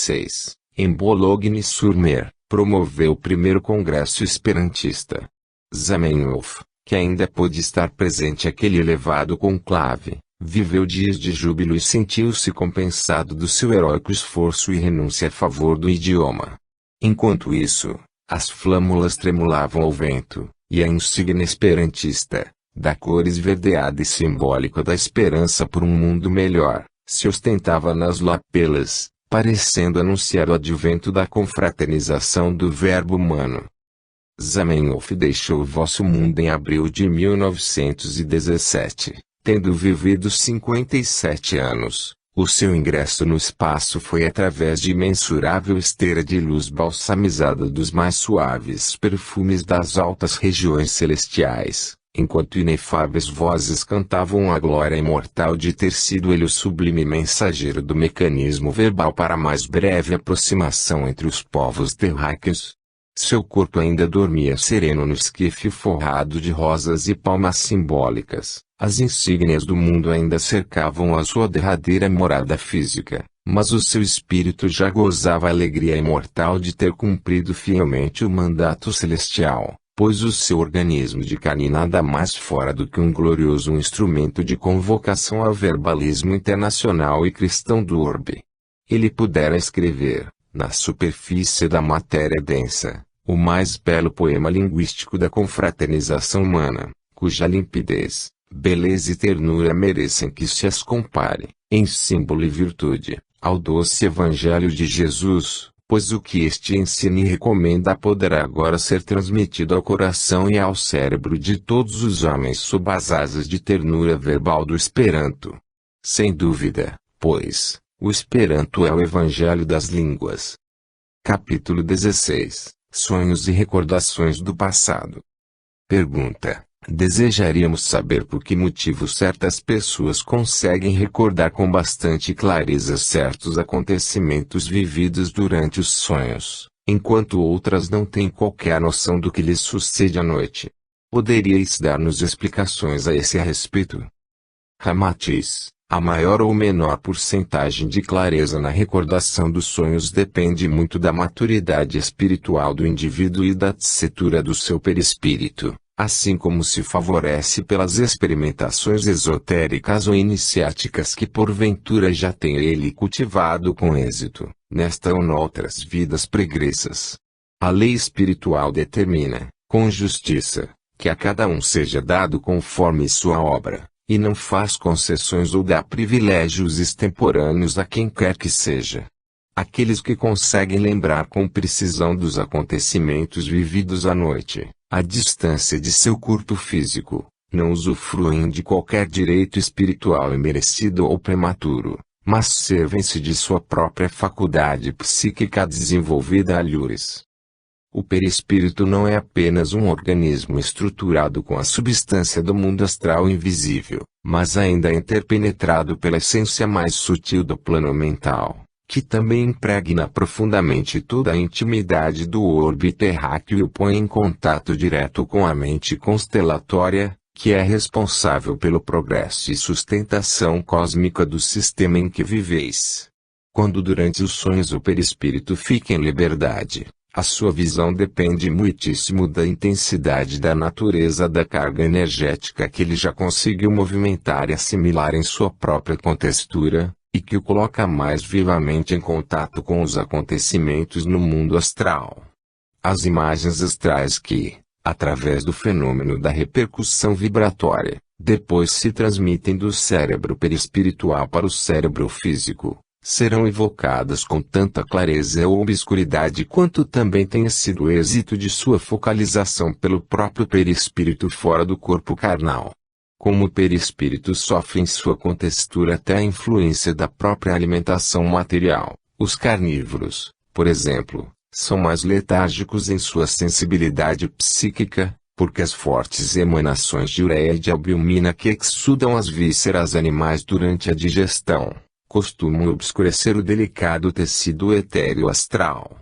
1926, em Boulogne-sur-Mer, promoveu o primeiro congresso esperantista. Zamenhof, que ainda pôde estar presente àquele elevado conclave, viveu dias de júbilo e sentiu-se compensado do seu heróico esforço e renúncia a favor do idioma. Enquanto isso, as flâmulas tremulavam ao vento, e a insígnia esperantista, da cor esverdeada e simbólica da esperança por um mundo melhor, se ostentava nas lapelas, parecendo anunciar o advento da confraternização do verbo humano. Zamenhof deixou o vosso mundo em abril de 1917, tendo vivido 57 anos. O seu ingresso no espaço foi através de imensurável esteira de luz balsamizada dos mais suaves perfumes das altas regiões celestiais, enquanto inefáveis vozes cantavam a glória imortal de ter sido ele o sublime mensageiro do mecanismo verbal para a mais breve aproximação entre os povos terráqueos. Seu corpo ainda dormia sereno no esquife forrado de rosas e palmas simbólicas. As insígnias do mundo ainda cercavam a sua derradeira morada física, mas o seu espírito já gozava a alegria imortal de ter cumprido fielmente o mandato celestial, pois o seu organismo de carne nada mais fora do que um glorioso instrumento de convocação ao verbalismo internacional e cristão do orbe. Ele pudera escrever, na superfície da matéria densa, o mais belo poema linguístico da confraternização humana, cuja limpidez, beleza e ternura merecem que se as compare, em símbolo e virtude, ao doce Evangelho de Jesus, pois o que este ensina e recomenda poderá agora ser transmitido ao coração e ao cérebro de todos os homens sob as asas de ternura verbal do Esperanto. Sem dúvida, pois, o Esperanto é o Evangelho das línguas. Capítulo 16 – Sonhos e recordações do passado. Pergunta: desejaríamos saber por que motivo certas pessoas conseguem recordar com bastante clareza certos acontecimentos vividos durante os sonhos, enquanto outras não têm qualquer noção do que lhes sucede à noite. Poderíeis dar-nos explicações a esse respeito? Ramatiz: a maior ou menor porcentagem de clareza na recordação dos sonhos depende muito da maturidade espiritual do indivíduo e da tessitura do seu perispírito, assim como se favorece pelas experimentações esotéricas ou iniciáticas que porventura já tenha ele cultivado com êxito, nesta ou noutras vidas pregressas. A lei espiritual determina, com justiça, que a cada um seja dado conforme sua obra, e não faz concessões ou dá privilégios extemporâneos a quem quer que seja. Aqueles que conseguem lembrar com precisão dos acontecimentos vividos à noite, à distância de seu corpo físico, não usufruem de qualquer direito espiritual imerecido ou prematuro, mas servem-se de sua própria faculdade psíquica desenvolvida a lures. O perispírito não é apenas um organismo estruturado com a substância do mundo astral invisível, mas ainda é interpenetrado pela essência mais sutil do plano mental, que também impregna profundamente toda a intimidade do orbe terráqueo e o põe em contato direto com a mente constelatória, que é responsável pelo progresso e sustentação cósmica do sistema em que viveis. Quando durante os sonhos o perispírito fica em liberdade, a sua visão depende muitíssimo da intensidade da natureza da carga energética que ele já conseguiu movimentar e assimilar em sua própria contextura, e que o coloca mais vivamente em contato com os acontecimentos no mundo astral. As imagens astrais que, através do fenômeno da repercussão vibratória, depois se transmitem do cérebro perispiritual para o cérebro físico, serão evocadas com tanta clareza ou obscuridade quanto também tenha sido o êxito de sua focalização pelo próprio perispírito fora do corpo carnal. Como o perispírito sofre em sua contextura até a influência da própria alimentação material, os carnívoros, por exemplo, são mais letárgicos em sua sensibilidade psíquica, porque as fortes emanações de ureia e de albumina que exsudam as vísceras animais durante a digestão costumam obscurecer o delicado tecido etéreo astral.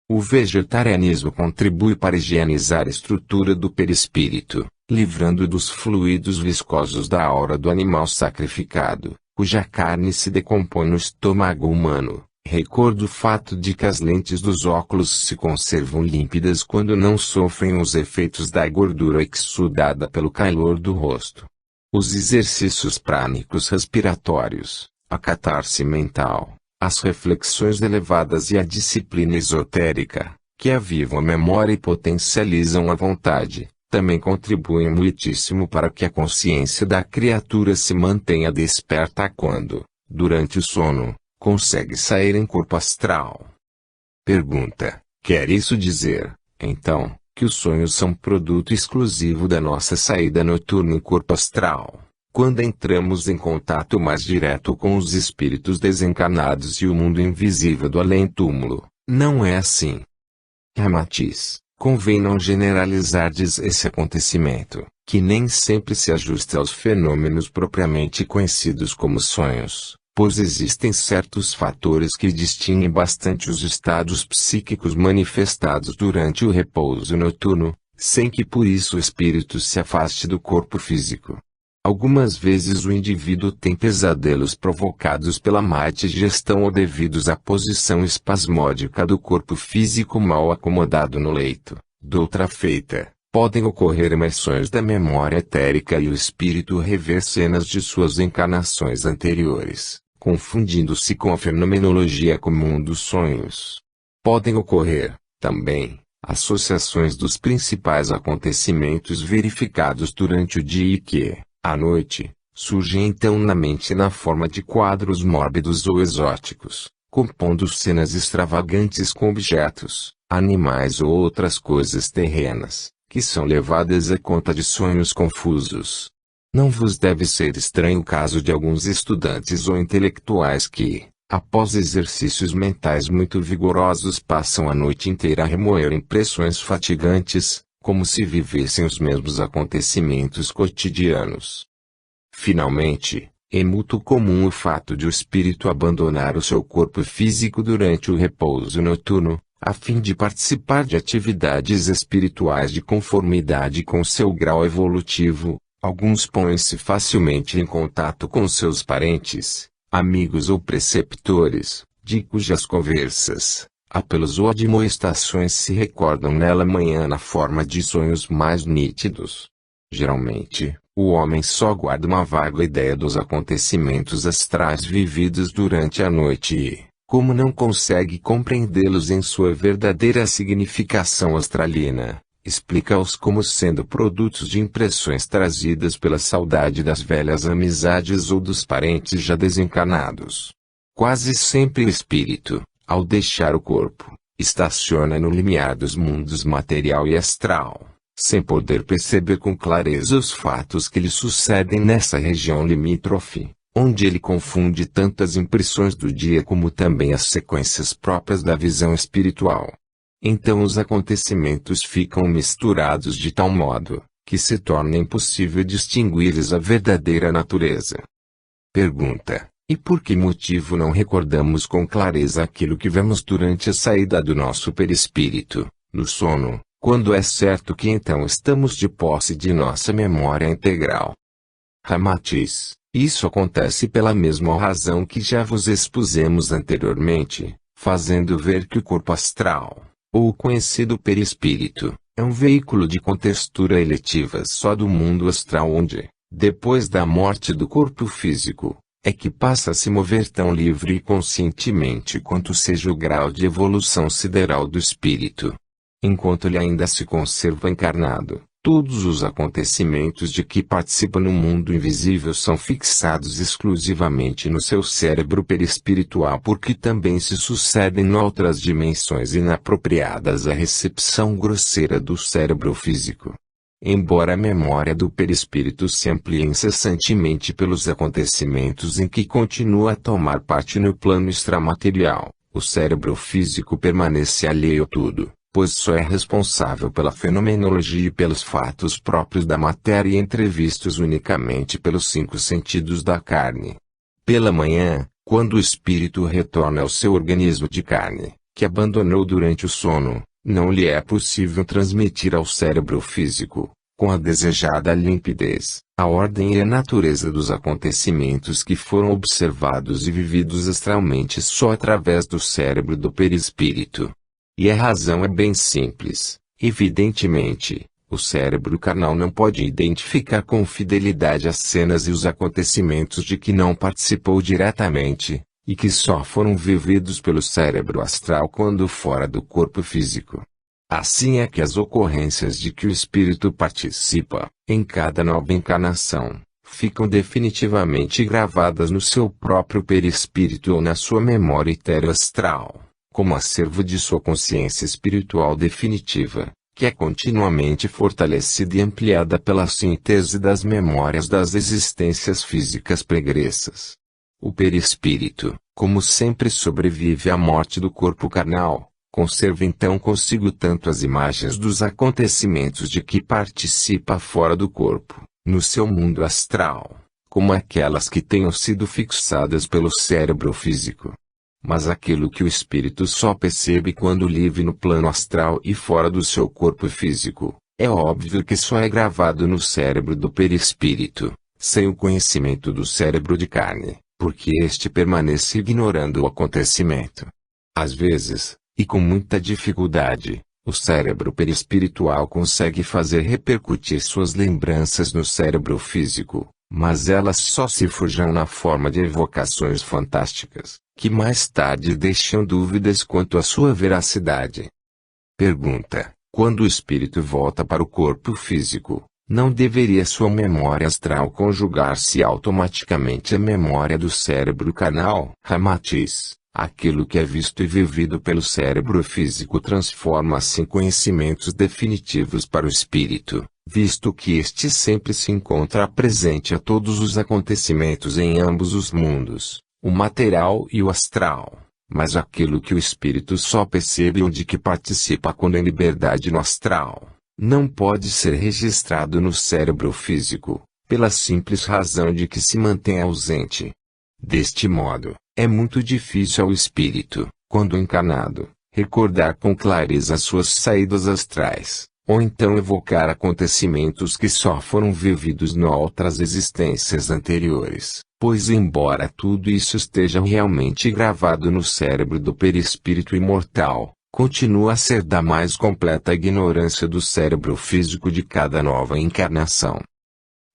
O vegetarianismo contribui para higienizar a estrutura do perispírito, livrando dos fluidos viscosos da aura do animal sacrificado, cuja carne se decompõe no estômago humano, Recordo o fato de que as lentes dos óculos se conservam límpidas quando não sofrem os efeitos da gordura exsudada pelo calor do rosto. Os exercícios prânicos respiratórios, a catarse mental, as reflexões elevadas e a disciplina esotérica, que avivam a memória e potencializam a vontade, também contribuem muitíssimo para que a consciência da criatura se mantenha desperta quando, durante o sono, consegue sair em corpo astral. Pergunta: quer isso dizer, então, que os sonhos são produto exclusivo da nossa saída noturna em corpo astral, quando entramos em contato mais direto com os espíritos desencarnados e o mundo invisível do além-túmulo? Não é assim. Ramatiz, convém não generalizardes esse acontecimento, que nem sempre se ajusta aos fenômenos propriamente conhecidos como sonhos, pois existem certos fatores que distinguem bastante os estados psíquicos manifestados durante o repouso noturno, sem que por isso o espírito se afaste do corpo físico. Algumas vezes o indivíduo tem pesadelos provocados pela má digestão ou devidos à posição espasmódica do corpo físico mal acomodado no leito. Doutra feita, podem ocorrer imersões da memória etérica e o espírito rever cenas de suas encarnações anteriores, confundindo-se com a fenomenologia comum dos sonhos. Podem ocorrer, também, associações dos principais acontecimentos verificados durante o dia e que, à noite, surgem então na mente na forma de quadros mórbidos ou exóticos, compondo cenas extravagantes com objetos, animais ou outras coisas terrenas, que são levadas à conta de sonhos confusos. Não vos deve ser estranho o caso de alguns estudantes ou intelectuais que, após exercícios mentais muito vigorosos, passam a noite inteira a remoer impressões fatigantes, como se vivessem os mesmos acontecimentos cotidianos. Finalmente, é muito comum o fato de o espírito abandonar o seu corpo físico durante o repouso noturno, a fim de participar de atividades espirituais de conformidade com seu grau evolutivo. Alguns põem-se facilmente em contato com seus parentes, amigos ou preceptores, de cujas conversas, apelos ou admoestações se recordam nela manhã na forma de sonhos mais nítidos. Geralmente, o homem só guarda uma vaga ideia dos acontecimentos astrais vividos durante a noite e, como não consegue compreendê-los em sua verdadeira significação astralina, explica-os como sendo produtos de impressões trazidas pela saudade das velhas amizades ou dos parentes já desencarnados. Quase sempre o espírito, ao deixar o corpo, estaciona no limiar dos mundos material e astral, sem poder perceber com clareza os fatos que lhe sucedem nessa região limítrofe, onde ele confunde tantas impressões do dia como também as sequências próprias da visão espiritual. Então os acontecimentos ficam misturados de tal modo, que se torna impossível distinguir-lhes a verdadeira natureza. Pergunta: e por que motivo não recordamos com clareza aquilo que vemos durante a saída do nosso perispírito, no sono, quando é certo que então estamos de posse de nossa memória integral? Ramatiz: isso acontece pela mesma razão que já vos expusemos anteriormente, fazendo ver que o corpo astral, ou o conhecido perispírito, é um veículo de contextura eletiva só do mundo astral onde, depois da morte do corpo físico, é que passa a se mover tão livre e conscientemente quanto seja o grau de evolução sideral do espírito. Enquanto ele ainda se conserva encarnado, todos os acontecimentos de que participa no mundo invisível são fixados exclusivamente no seu cérebro perispiritual porque também se sucedem noutras dimensões inapropriadas à recepção grosseira do cérebro físico. Embora a memória do perispírito se amplie incessantemente pelos acontecimentos em que continua a tomar parte no plano extramaterial, o cérebro físico permanece alheio a tudo, pois só é responsável pela fenomenologia e pelos fatos próprios da matéria entrevistos unicamente pelos 5 sentidos da carne. Pela manhã, quando o espírito retorna ao seu organismo de carne, que abandonou durante o sono, não lhe é possível transmitir ao cérebro físico, com a desejada limpidez, a ordem e a natureza dos acontecimentos que foram observados e vividos astralmente só através do cérebro do perispírito. E a razão é bem simples. Evidentemente, o cérebro carnal não pode identificar com fidelidade as cenas e os acontecimentos de que não participou diretamente, e que só foram vividos pelo cérebro astral quando fora do corpo físico. Assim é que as ocorrências de que o espírito participa, em cada nova encarnação, ficam definitivamente gravadas no seu próprio perispírito ou na sua memória etero-astral, como acervo de sua consciência espiritual definitiva, que é continuamente fortalecida e ampliada pela síntese das memórias das existências físicas pregressas. O perispírito, como sempre sobrevive à morte do corpo carnal, conserva então consigo tanto as imagens dos acontecimentos de que participa fora do corpo, no seu mundo astral, como aquelas que tenham sido fixadas pelo cérebro físico. Mas aquilo que o espírito só percebe quando vive no plano astral e fora do seu corpo físico, é óbvio que só é gravado no cérebro do perispírito, sem o conhecimento do cérebro de carne, porque este permanece ignorando o acontecimento. Às vezes, e com muita dificuldade, o cérebro perispiritual consegue fazer repercutir suas lembranças no cérebro físico, mas elas só se forjam na forma de evocações fantásticas, que mais tarde deixam dúvidas quanto à sua veracidade. Pergunta: quando o espírito volta para o corpo físico, não deveria sua memória astral conjugar-se automaticamente à memória do cérebro carnal? Ramatiz: aquilo que é visto e vivido pelo cérebro físico transforma-se em conhecimentos definitivos para o espírito, visto que este sempre se encontra presente a todos os acontecimentos em ambos os mundos, o material e o astral. Mas aquilo que o espírito só percebe ou de que participa quando em liberdade no astral, não pode ser registrado no cérebro físico, pela simples razão de que se mantém ausente. Deste modo, é muito difícil ao espírito, quando encarnado, recordar com clareza suas saídas astrais, ou então evocar acontecimentos que só foram vividos em outras existências anteriores, pois embora tudo isso esteja realmente gravado no cérebro do perispírito imortal, continua a ser da mais completa ignorância do cérebro físico de cada nova encarnação.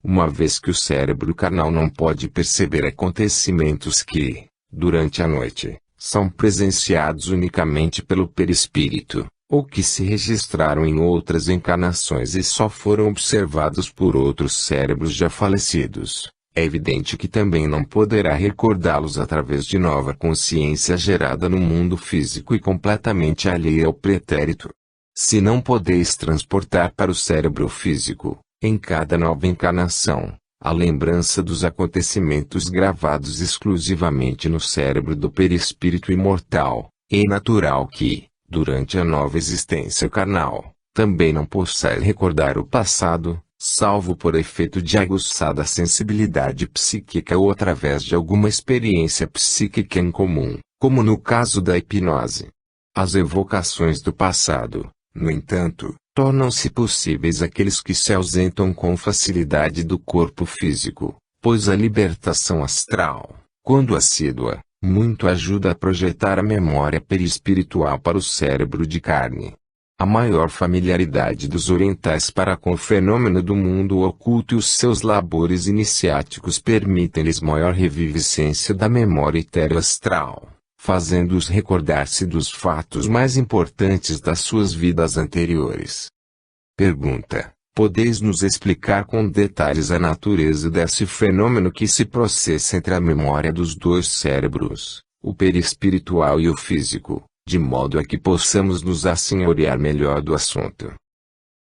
Uma vez que o cérebro carnal não pode perceber acontecimentos que, durante a noite, são presenciados unicamente pelo perispírito, ou que se registraram em outras encarnações e só foram observados por outros cérebros já falecidos, é evidente que também não poderá recordá-los através de nova consciência gerada no mundo físico e completamente alheia ao pretérito. Se não podeis transportar para o cérebro físico, em cada nova encarnação, a lembrança dos acontecimentos gravados exclusivamente no cérebro do perispírito imortal, é natural que, durante a nova existência carnal, também não possa recordar o passado, salvo por efeito de aguçada sensibilidade psíquica ou através de alguma experiência psíquica em comum, como no caso da hipnose. As evocações do passado, no entanto, tornam-se possíveis aqueles que se ausentam com facilidade do corpo físico, pois a libertação astral, quando assídua, muito ajuda a projetar a memória perispiritual para o cérebro de carne. A maior familiaridade dos orientais para com o fenômeno do mundo oculto e os seus labores iniciáticos permitem-lhes maior reviviscência da memória etero-astral, fazendo-os recordar-se dos fatos mais importantes das suas vidas anteriores. Pergunta: podeis nos explicar com detalhes a natureza desse fenômeno que se processa entre a memória dos dois cérebros, o perispiritual e o físico, de modo a que possamos nos assenhorear melhor do assunto?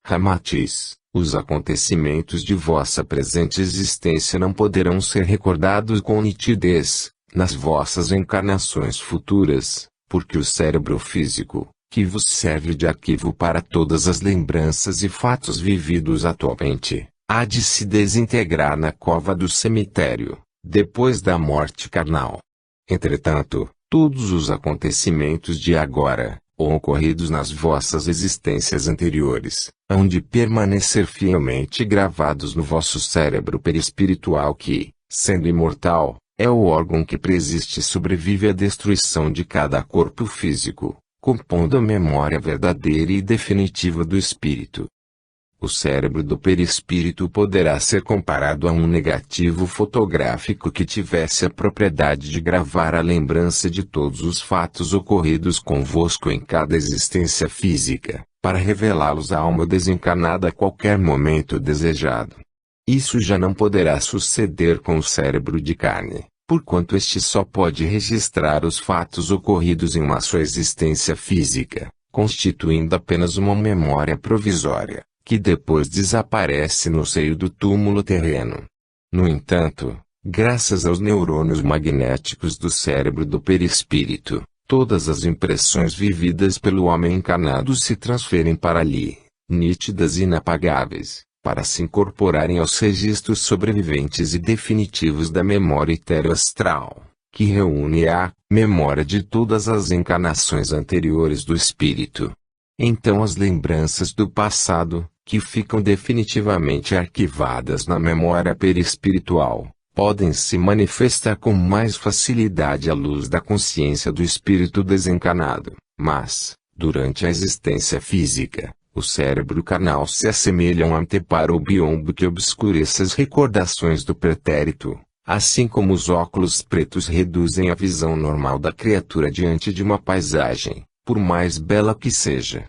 Ramatiz: os acontecimentos de vossa presente existência não poderão ser recordados com nitidez, nas vossas encarnações futuras, porque o cérebro físico, que vos serve de arquivo para todas as lembranças e fatos vividos atualmente, há de se desintegrar na cova do cemitério, depois da morte carnal. Entretanto, todos os acontecimentos de agora, ou ocorridos nas vossas existências anteriores, hão de permanecer fielmente gravados no vosso cérebro perispiritual que, sendo imortal, é o órgão que persiste e sobrevive à destruição de cada corpo físico, compondo a memória verdadeira e definitiva do espírito. O cérebro do perispírito poderá ser comparado a um negativo fotográfico que tivesse a propriedade de gravar a lembrança de todos os fatos ocorridos convosco em cada existência física, para revelá-los à alma desencarnada a qualquer momento desejado. Isso já não poderá suceder com o cérebro de carne, porquanto este só pode registrar os fatos ocorridos em uma só existência física, constituindo apenas uma memória provisória, que depois desaparece no seio do túmulo terreno. No entanto, graças aos neurônios magnéticos do cérebro do perispírito, todas as impressões vividas pelo homem encarnado se transferem para ali, nítidas e inapagáveis, para se incorporarem aos registros sobreviventes e definitivos da memória etero-astral, que reúne a memória de todas as encarnações anteriores do espírito. Então as lembranças do passado, que ficam definitivamente arquivadas na memória perispiritual, podem se manifestar com mais facilidade à luz da consciência do espírito desencarnado, mas, durante a existência física, o cérebro carnal se assemelha a um anteparo ou biombo que obscurece as recordações do pretérito, assim como os óculos pretos reduzem a visão normal da criatura diante de uma paisagem, por mais bela que seja.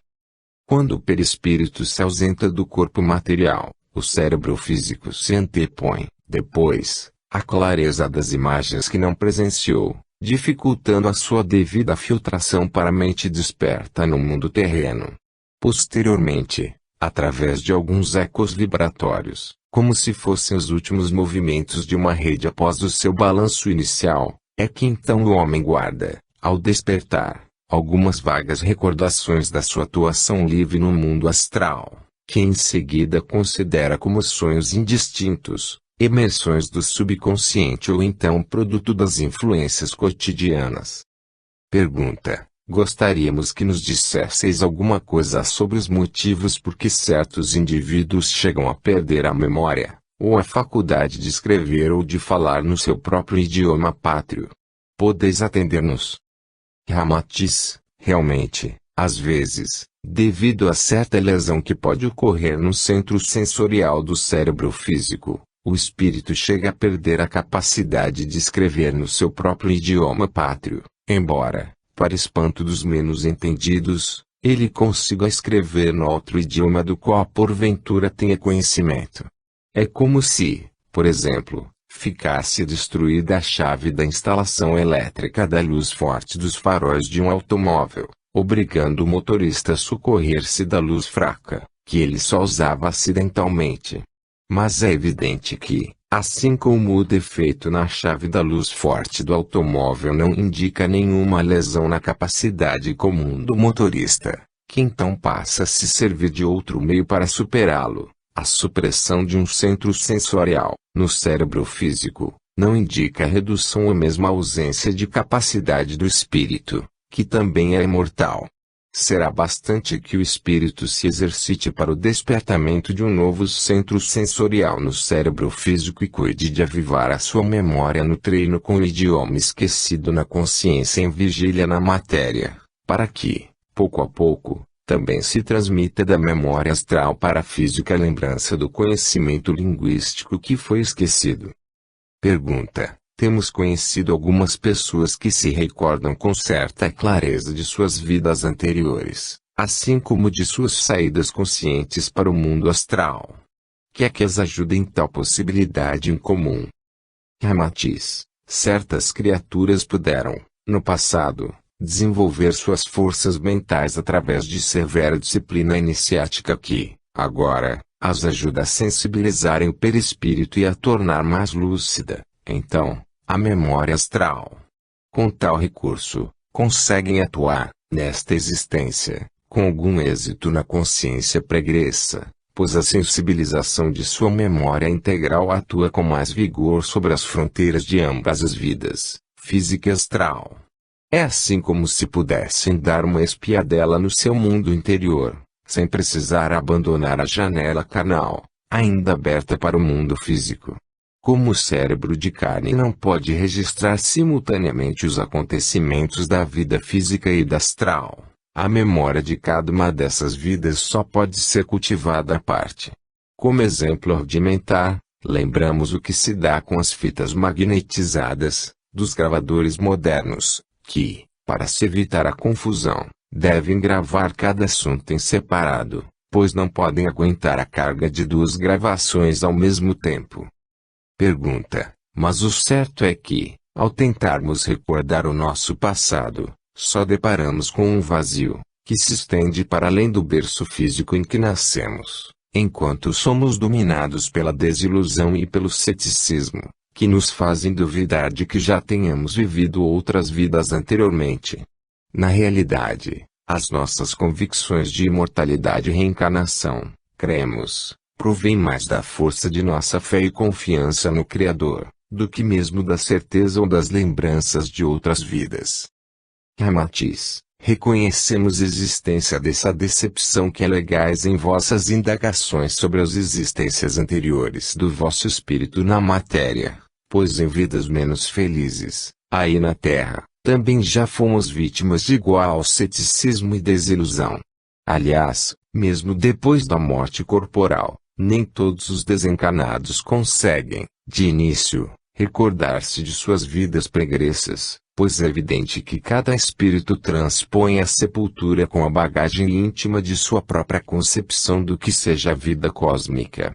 Quando o perispírito se ausenta do corpo material, o cérebro físico se antepõe, depois, à clareza das imagens que não presenciou, dificultando a sua devida filtração para a mente desperta no mundo terreno. Posteriormente, através de alguns ecos vibratórios, como se fossem os últimos movimentos de uma rede após o seu balanço inicial, é que então o homem guarda, ao despertar, algumas vagas recordações da sua atuação livre no mundo astral, que em seguida considera como sonhos indistintos, emersões do subconsciente ou então produto das influências cotidianas. Pergunta: gostaríamos que nos dissesseis alguma coisa sobre os motivos por que certos indivíduos chegam a perder a memória, ou a faculdade de escrever ou de falar no seu próprio idioma pátrio. Podeis atender-nos? Ramatiz: realmente, às vezes, devido a certa lesão que pode ocorrer no centro sensorial do cérebro físico, o espírito chega a perder a capacidade de escrever no seu próprio idioma pátrio, embora, para espanto dos menos entendidos, ele consiga escrever no outro idioma do qual porventura tenha conhecimento. É como se, por exemplo, ficasse destruída a chave da instalação elétrica da luz forte dos faróis de um automóvel, obrigando o motorista a socorrer-se da luz fraca, que ele só usava acidentalmente. Mas é evidente que, assim como o defeito na chave da luz forte do automóvel não indica nenhuma lesão na capacidade comum do motorista, que então passa a se servir de outro meio para superá-lo, a supressão de um centro sensorial, no cérebro físico, não indica a redução ou mesmo a ausência de capacidade do espírito, que também é imortal. Será bastante que o espírito se exercite para o despertamento de um novo centro sensorial no cérebro físico e cuide de avivar a sua memória no treino com o idioma esquecido na consciência em vigília na matéria, para que, pouco a pouco, também se transmita da memória astral para a física a lembrança do conhecimento linguístico que foi esquecido. Pergunta: temos conhecido algumas pessoas que se recordam com certa clareza de suas vidas anteriores, assim como de suas saídas conscientes para o mundo astral. Que é que as ajuda em tal possibilidade incomum? Ramatiz: certas criaturas puderam, no passado, desenvolver suas forças mentais através de severa disciplina iniciática que, agora, as ajuda a sensibilizarem o perispírito e a tornar mais lúcida, então, a memória astral. Com tal recurso, conseguem atuar, nesta existência, com algum êxito na consciência pregressa, pois a sensibilização de sua memória integral atua com mais vigor sobre as fronteiras de ambas as vidas, física e astral. É assim como se pudessem dar uma espiadela no seu mundo interior, sem precisar abandonar a janela carnal, ainda aberta para o mundo físico. Como o cérebro de carne não pode registrar simultaneamente os acontecimentos da vida física e da astral, a memória de cada uma dessas vidas só pode ser cultivada à parte. Como exemplo rudimentar, lembramos o que se dá com as fitas magnetizadas, dos gravadores modernos, que, para se evitar a confusão, devem gravar cada assunto em separado, pois não podem aguentar a carga de duas gravações ao mesmo tempo. Pergunta: mas o certo é que, ao tentarmos recordar o nosso passado, só deparamos com um vazio, que se estende para além do berço físico em que nascemos, enquanto somos dominados pela desilusão e pelo ceticismo, que nos fazem duvidar de que já tenhamos vivido outras vidas anteriormente. Na realidade, as nossas convicções de imortalidade e reencarnação, cremos, provém mais da força de nossa fé e confiança no Criador, do que mesmo da certeza ou das lembranças de outras vidas. Ramatiz, reconhecemos existência dessa decepção que alegais em vossas indagações sobre as existências anteriores do vosso espírito na matéria, pois em vidas menos felizes, aí na Terra, também já fomos vítimas de igual ceticismo e desilusão. Aliás, mesmo depois da morte corporal, nem todos os desencarnados conseguem, de início, recordar-se de suas vidas pregressas, pois é evidente que cada espírito transpõe a sepultura com a bagagem íntima de sua própria concepção do que seja a vida cósmica.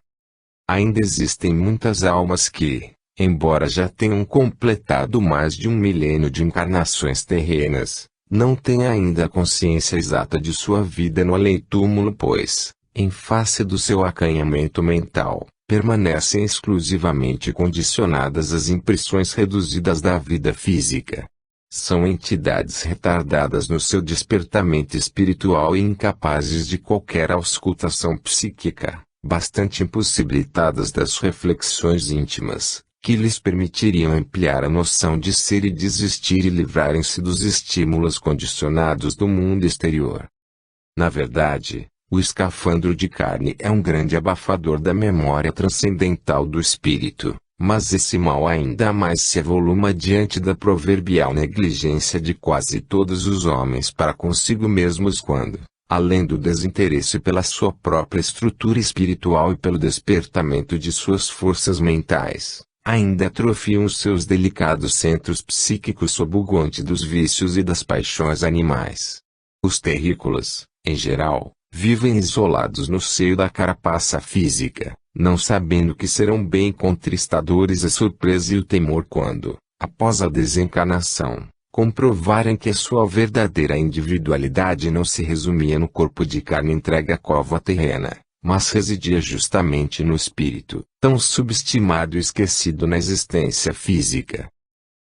Ainda existem muitas almas que, embora já tenham completado mais de 1 milênio de encarnações terrenas, não têm ainda a consciência exata de sua vida no além-túmulo, pois, em face do seu acanhamento mental, permanecem exclusivamente condicionadas às impressões reduzidas da vida física. São entidades retardadas no seu despertamento espiritual e incapazes de qualquer auscultação psíquica, bastante impossibilitadas das reflexões íntimas, que lhes permitiriam ampliar a noção de ser e de existir e livrarem-se dos estímulos condicionados do mundo exterior. Na verdade, o escafandro de carne é um grande abafador da memória transcendental do espírito, mas esse mal ainda mais se avoluma diante da proverbial negligência de quase todos os homens para consigo mesmos quando, além do desinteresse pela sua própria estrutura espiritual e pelo despertamento de suas forças mentais, ainda atrofiam os seus delicados centros psíquicos sob o guante dos vícios e das paixões animais. Os terrícolas, em geral, vivem isolados no seio da carapaça física, não sabendo que serão bem contristadores a surpresa e o temor quando, após a desencarnação, comprovarem que a sua verdadeira individualidade não se resumia no corpo de carne entregue à cova terrena, mas residia justamente no espírito, tão subestimado e esquecido na existência física.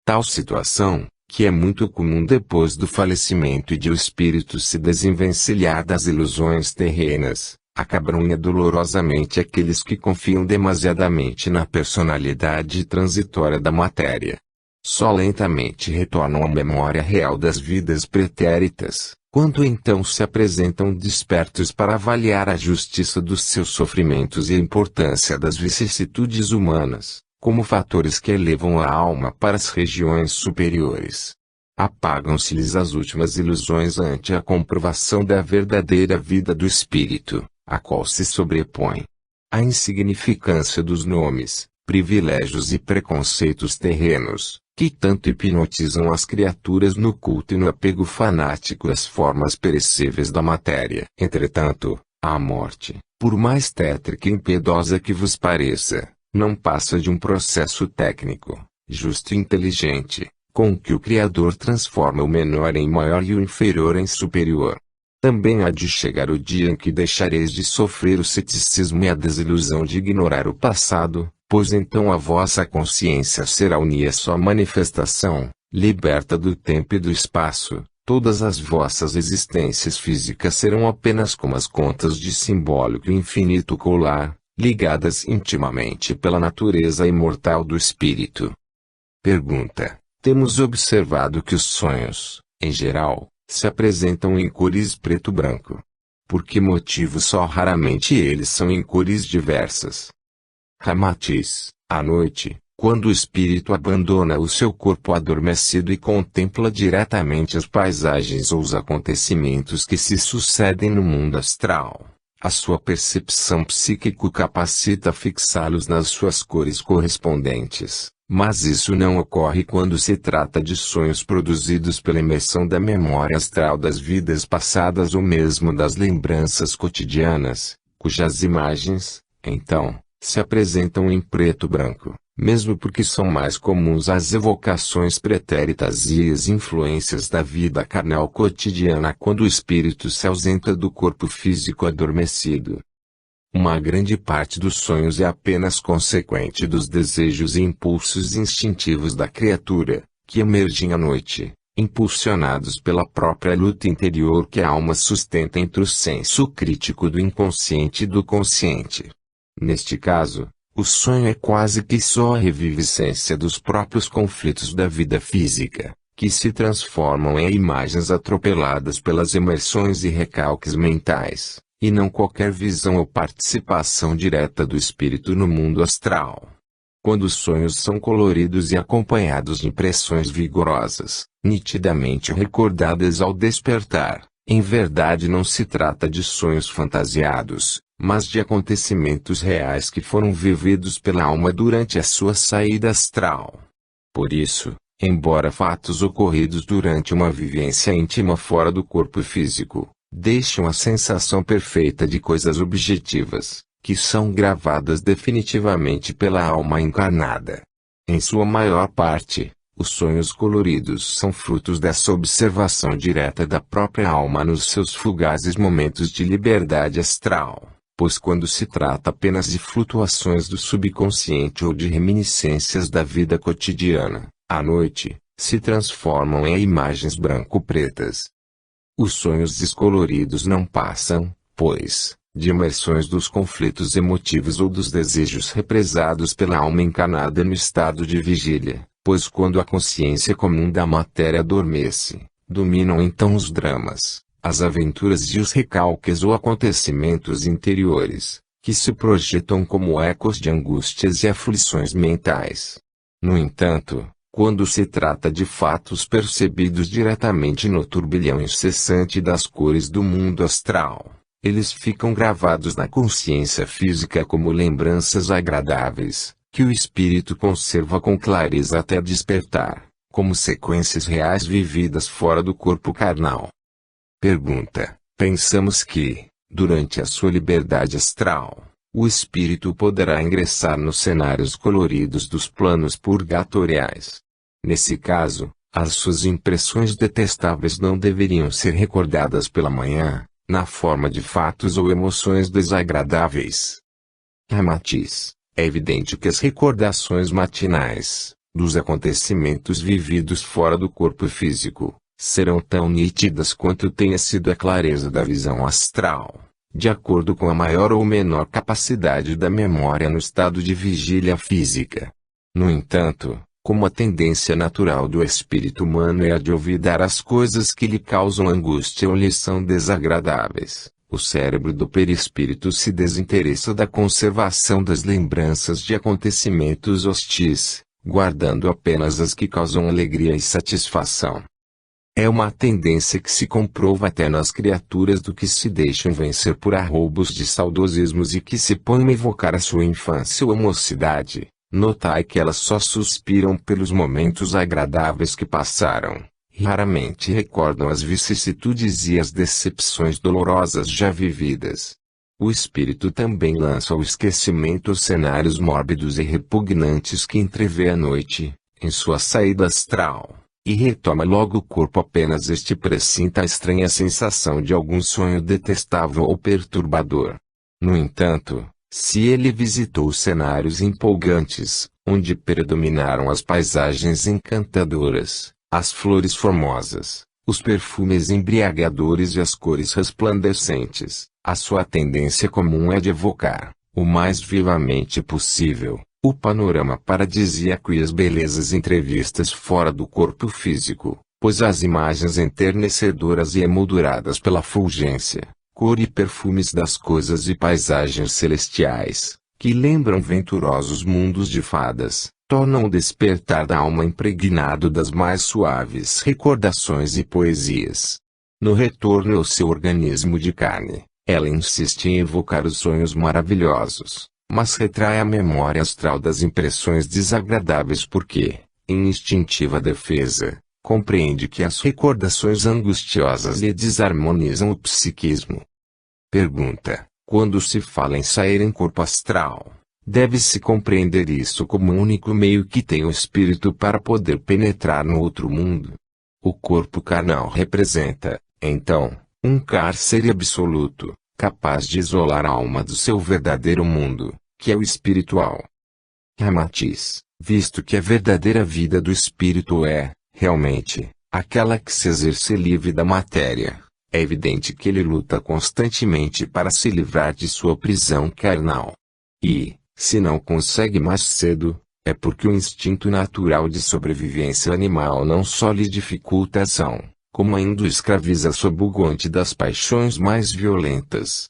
Tal situação, que é muito comum depois do falecimento e de o espírito se desenvencilhar das ilusões terrenas, acabrunha dolorosamente aqueles que confiam demasiadamente na personalidade transitória da matéria. Só lentamente retornam à memória real das vidas pretéritas, quando então se apresentam despertos para avaliar a justiça dos seus sofrimentos e a importância das vicissitudes humanas, como fatores que elevam a alma para as regiões superiores. Apagam-se-lhes as últimas ilusões ante a comprovação da verdadeira vida do espírito, a qual se sobrepõe a insignificância dos nomes, privilégios e preconceitos terrenos, que tanto hipnotizam as criaturas no culto e no apego fanático às formas perecíveis da matéria. Entretanto, a morte, por mais tétrica e impiedosa que vos pareça, não passa de um processo técnico, justo e inteligente, com que o Criador transforma o menor em maior e o inferior em superior. Também há de chegar o dia em que deixareis de sofrer o ceticismo e a desilusão de ignorar o passado, pois então a vossa consciência será unia à sua manifestação, liberta do tempo e do espaço. Todas as vossas existências físicas serão apenas como as contas de simbólico e infinito colar, ligadas intimamente pela natureza imortal do espírito. Pergunta: Temos observado que os sonhos, em geral, se apresentam em cores preto-branco. Por que motivo só raramente eles são em cores diversas? Ramatiz, à noite, quando o espírito abandona o seu corpo adormecido e contempla diretamente as paisagens ou os acontecimentos que se sucedem no mundo astral, a sua percepção psíquica o capacita a fixá-los nas suas cores correspondentes. Mas isso não ocorre quando se trata de sonhos produzidos pela imersão da memória astral das vidas passadas ou mesmo das lembranças cotidianas, cujas imagens, então, se apresentam em preto-branco, mesmo porque são mais comuns às evocações pretéritas e às influências da vida carnal cotidiana quando o espírito se ausenta do corpo físico adormecido. Uma grande parte dos sonhos é apenas consequente dos desejos e impulsos instintivos da criatura, que emergem à noite, impulsionados pela própria luta interior que a alma sustenta entre o senso crítico do inconsciente e do consciente. Neste caso, o sonho é quase que só a reviviscência dos próprios conflitos da vida física, que se transformam em imagens atropeladas pelas imersões e recalques mentais, e não qualquer visão ou participação direta do espírito no mundo astral. Quando os sonhos são coloridos e acompanhados de impressões vigorosas, nitidamente recordadas ao despertar, em verdade não se trata de sonhos fantasiados, mas de acontecimentos reais que foram vividos pela alma durante a sua saída astral. Por isso, embora fatos ocorridos durante uma vivência íntima fora do corpo físico, deixam a sensação perfeita de coisas objetivas, que são gravadas definitivamente pela alma encarnada. Em sua maior parte, os sonhos coloridos são frutos dessa observação direta da própria alma nos seus fugazes momentos de liberdade astral, pois quando se trata apenas de flutuações do subconsciente ou de reminiscências da vida cotidiana, à noite, se transformam em imagens branco-pretas. Os sonhos descoloridos não passam, pois, de imersões dos conflitos emotivos ou dos desejos represados pela alma encarnada no estado de vigília, pois quando a consciência comum da matéria adormece, dominam então os dramas, as aventuras e os recalques ou acontecimentos interiores, que se projetam como ecos de angústias e aflições mentais. No entanto, quando se trata de fatos percebidos diretamente no turbilhão incessante das cores do mundo astral, eles ficam gravados na consciência física como lembranças agradáveis, que o espírito conserva com clareza até despertar, como sequências reais vividas fora do corpo carnal. Pergunta: pensamos que, durante a sua liberdade astral, o espírito poderá ingressar nos cenários coloridos dos planos purgatoriais. Nesse caso, as suas impressões detestáveis não deveriam ser recordadas pela manhã, na forma de fatos ou emoções desagradáveis. Ramatiz: é evidente que as recordações matinais, dos acontecimentos vividos fora do corpo físico, serão tão nítidas quanto tenha sido a clareza da visão astral, de acordo com a maior ou menor capacidade da memória no estado de vigília física. No entanto, como a tendência natural do espírito humano é a de olvidar as coisas que lhe causam angústia ou lhe são desagradáveis, o cérebro do perispírito se desinteressa da conservação das lembranças de acontecimentos hostis, guardando apenas as que causam alegria e satisfação. É uma tendência que se comprova até nas criaturas do que se deixam vencer por arroubos de saudosismos e que se põem a evocar a sua infância ou a mocidade. Notai que elas só suspiram pelos momentos agradáveis que passaram, e raramente recordam as vicissitudes e as decepções dolorosas já vividas. O espírito também lança ao esquecimento os cenários mórbidos e repugnantes que entrevê à noite, em sua saída astral, e retoma logo o corpo apenas este pressinta a estranha sensação de algum sonho detestável ou perturbador. No entanto, se ele visitou cenários empolgantes, onde predominaram as paisagens encantadoras, as flores formosas, os perfumes embriagadores e as cores resplandecentes, a sua tendência comum é de evocar, o mais vivamente possível, O panorama paradisíaco e as belezas entrevistas fora do corpo físico, pois as imagens enternecedoras e emolduradas pela fulgência, cor e perfumes das coisas e paisagens celestiais, que lembram venturosos mundos de fadas, tornam o despertar da alma impregnado das mais suaves recordações e poesias. No retorno ao seu organismo de carne, ela insiste em evocar os sonhos maravilhosos, mas retrai a memória astral das impressões desagradáveis porque, em instintiva defesa, compreende que as recordações angustiosas lhe desarmonizam o psiquismo. Pergunta: quando se fala em sair em corpo astral, deve-se compreender isso como um único meio que tem o espírito para poder penetrar no outro mundo? O corpo carnal representa, então, um cárcere absoluto, capaz de isolar a alma do seu verdadeiro mundo, que é o espiritual. Ramatiz, visto que a verdadeira vida do espírito é, realmente, aquela que se exerce livre da matéria, é evidente que ele luta constantemente para se livrar de sua prisão carnal. E, se não consegue mais cedo, é porque o instinto natural de sobrevivência animal não só lhe dificulta a ação, como ainda o escraviza sob o guante das paixões mais violentas.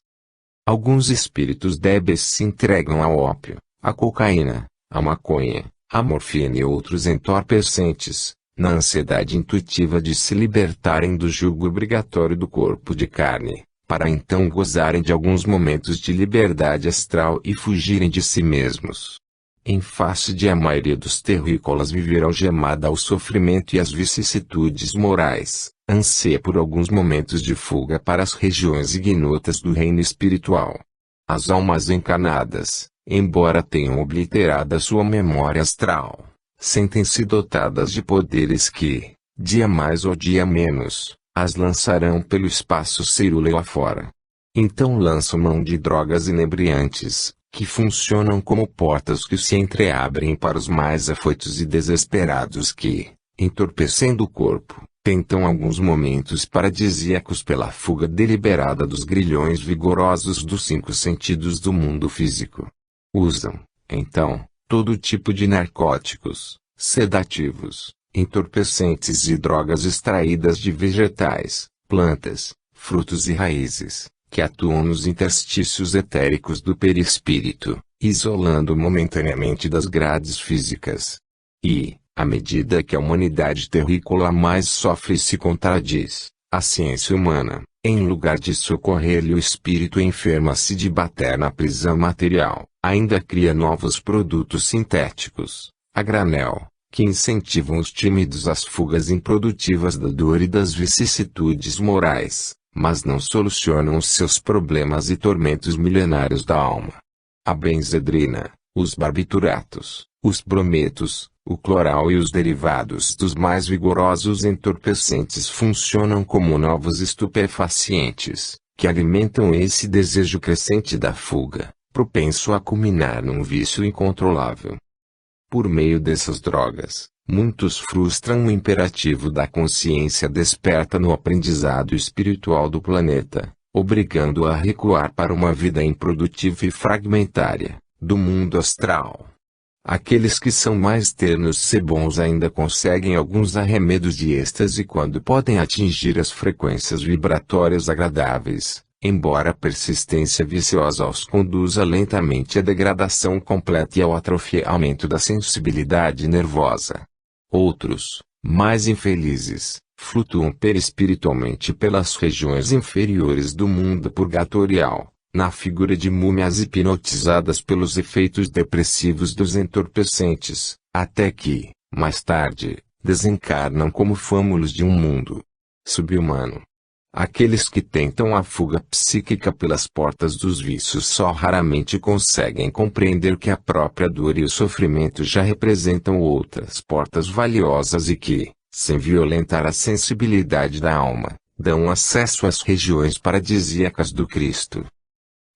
Alguns espíritos débeis se entregam ao ópio, à cocaína, à maconha, à morfina e outros entorpecentes, na ansiedade intuitiva de se libertarem do jugo obrigatório do corpo de carne, para então gozarem de alguns momentos de liberdade astral e fugirem de si mesmos. Em face de a maioria dos terrícolas viver algemada ao sofrimento e às vicissitudes morais, anseia por alguns momentos de fuga para as regiões ignotas do reino espiritual. As almas encarnadas, embora tenham obliterado sua memória astral, sentem-se dotadas de poderes que, dia mais ou dia menos, as lançarão pelo espaço cerúleo afora. Então lançam mão de drogas inebriantes, que funcionam como portas que se entreabrem para os mais afoitos e desesperados que, entorpecendo o corpo, tentam alguns momentos paradisíacos pela fuga deliberada dos grilhões vigorosos dos 5 sentidos do mundo físico. Usam, então, todo tipo de narcóticos, sedativos, entorpecentes e drogas extraídas de vegetais, plantas, frutos e raízes, que atuam nos interstícios etéricos do perispírito, isolando momentaneamente das grades físicas. E, à medida que a humanidade terrícola mais sofre e se contradiz, a ciência humana, em lugar de socorrer-lhe o espírito enferma-se de bater na prisão material, ainda cria novos produtos sintéticos, a granel, que incentivam os tímidos às fugas improdutivas da dor e das vicissitudes morais, mas não solucionam os seus problemas e tormentos milenários da alma. A benzedrina, os barbituratos, os brometos, o cloral e os derivados dos mais vigorosos entorpecentes funcionam como novos estupefacientes, que alimentam esse desejo crescente da fuga, propenso a culminar num vício incontrolável. Por meio dessas drogas, muitos frustram o imperativo da consciência desperta no aprendizado espiritual do planeta, obrigando-o a recuar para uma vida improdutiva e fragmentária, do mundo astral. Aqueles que são mais ternos e bons ainda conseguem alguns arremedos de êxtase quando podem atingir as frequências vibratórias agradáveis, embora a persistência viciosa os conduza lentamente à degradação completa e ao atrofiamento da sensibilidade nervosa. Outros, mais infelizes, flutuam perispiritualmente pelas regiões inferiores do mundo purgatorial, na figura de múmias hipnotizadas pelos efeitos depressivos dos entorpecentes, até que, mais tarde, desencarnam como fâmulos de um mundo subhumano. Aqueles que tentam a fuga psíquica pelas portas dos vícios só raramente conseguem compreender que a própria dor e o sofrimento já representam outras portas valiosas e que, sem violentar a sensibilidade da alma, dão acesso às regiões paradisíacas do Cristo.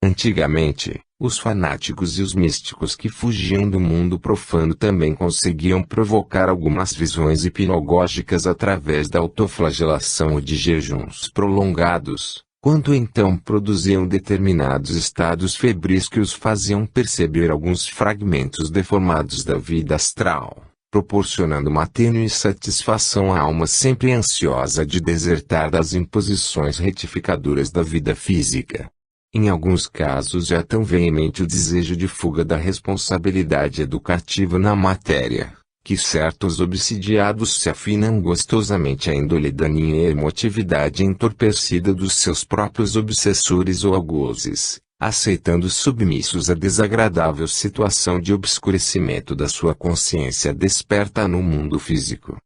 Antigamente, os fanáticos e os místicos que fugiam do mundo profano também conseguiam provocar algumas visões hipnagógicas através da autoflagelação ou de jejuns prolongados, Quando então produziam determinados estados febris que os faziam perceber alguns fragmentos deformados da vida astral, proporcionando uma tênue satisfação à alma sempre ansiosa de desertar das imposições retificadoras da vida física. Em alguns casos é tão veemente o desejo de fuga da responsabilidade educativa na matéria, que certos obsidiados se afinam gostosamente à índole daninha e emotividade entorpecida dos seus próprios obsessores ou algozes, aceitando submissos a desagradável situação de obscurecimento da sua consciência desperta no mundo físico.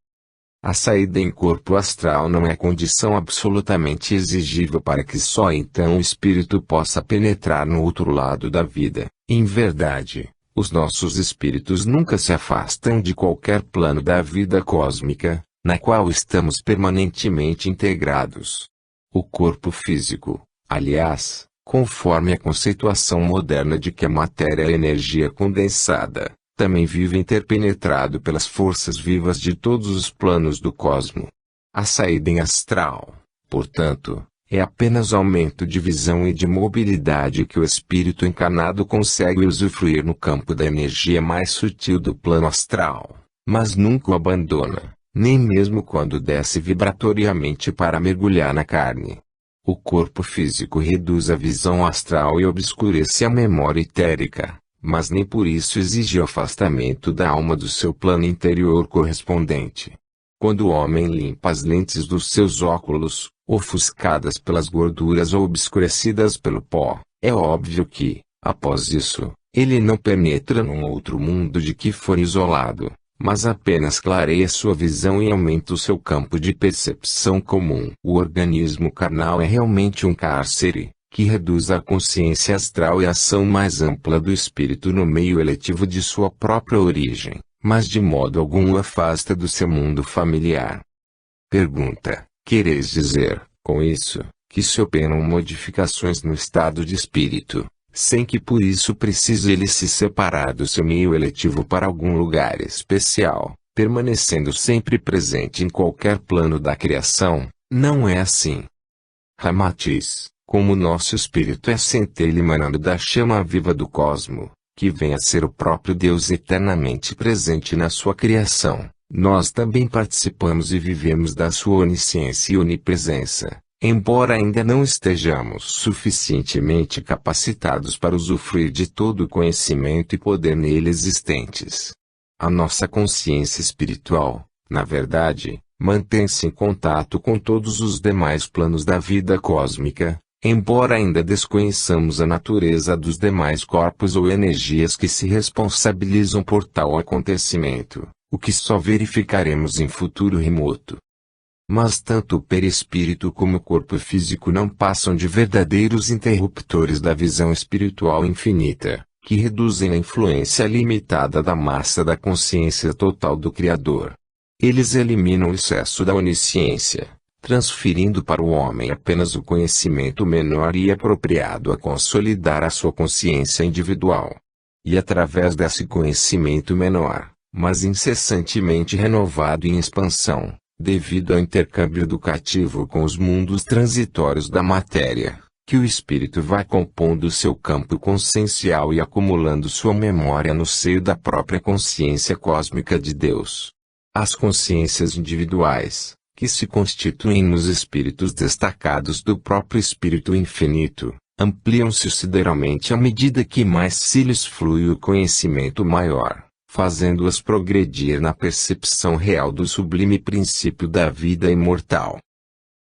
A saída em corpo astral não é condição absolutamente exigível para que só então o espírito possa penetrar no outro lado da vida. Em verdade, os nossos espíritos nunca se afastam de qualquer plano da vida cósmica, na qual estamos permanentemente integrados. O corpo físico, aliás, conforme a conceituação moderna de que a matéria é energia condensada, também vive interpenetrado pelas forças vivas de todos os planos do cosmo. A saída em astral, portanto, é apenas aumento de visão e de mobilidade que o espírito encarnado consegue usufruir no campo da energia mais sutil do plano astral, mas nunca o abandona, nem mesmo quando desce vibratoriamente para mergulhar na carne. O corpo físico reduz a visão astral e obscurece a memória etérica, mas nem por isso exige o afastamento da alma do seu plano interior correspondente. Quando o homem limpa as lentes dos seus óculos, ofuscadas pelas gorduras ou obscurecidas pelo pó, é óbvio que, após isso, ele não penetra num outro mundo de que for isolado, mas apenas clareia sua visão e aumenta o seu campo de percepção comum. O organismo carnal é realmente um cárcere, que reduz a consciência astral e a ação mais ampla do espírito no meio eletivo de sua própria origem, mas de modo algum o afasta do seu mundo familiar. Pergunta: quereis dizer, com isso, que se operam modificações no estado de espírito, sem que por isso precise ele se separar do seu meio eletivo para algum lugar especial, permanecendo sempre presente em qualquer plano da criação? Não é assim. Ramatiz, como nosso espírito é centelha emanando da chama viva do cosmo, que vem a ser o próprio Deus eternamente presente na sua criação, nós também participamos e vivemos da sua onisciência e onipresença, embora ainda não estejamos suficientemente capacitados para usufruir de todo o conhecimento e poder nele existentes. A nossa consciência espiritual, na verdade, mantém-se em contato com todos os demais planos da vida cósmica, embora ainda desconheçamos a natureza dos demais corpos ou energias que se responsabilizam por tal acontecimento, o que só verificaremos em futuro remoto. Mas tanto o perispírito como o corpo físico não passam de verdadeiros interruptores da visão espiritual infinita, que reduzem a influência limitada da massa da consciência total do Criador. Eles eliminam o excesso da onisciência, transferindo para o homem apenas o conhecimento menor e apropriado a consolidar a sua consciência individual. E através desse conhecimento menor, mas incessantemente renovado e em expansão, devido ao intercâmbio educativo com os mundos transitórios da matéria, que o espírito vai compondo seu campo consciencial e acumulando sua memória no seio da própria consciência cósmica de Deus. As consciências individuais, que se constituem nos espíritos destacados do próprio Espírito Infinito, ampliam-se sideralmente à medida que mais se lhes flui o conhecimento maior, fazendo-as progredir na percepção real do sublime princípio da vida imortal.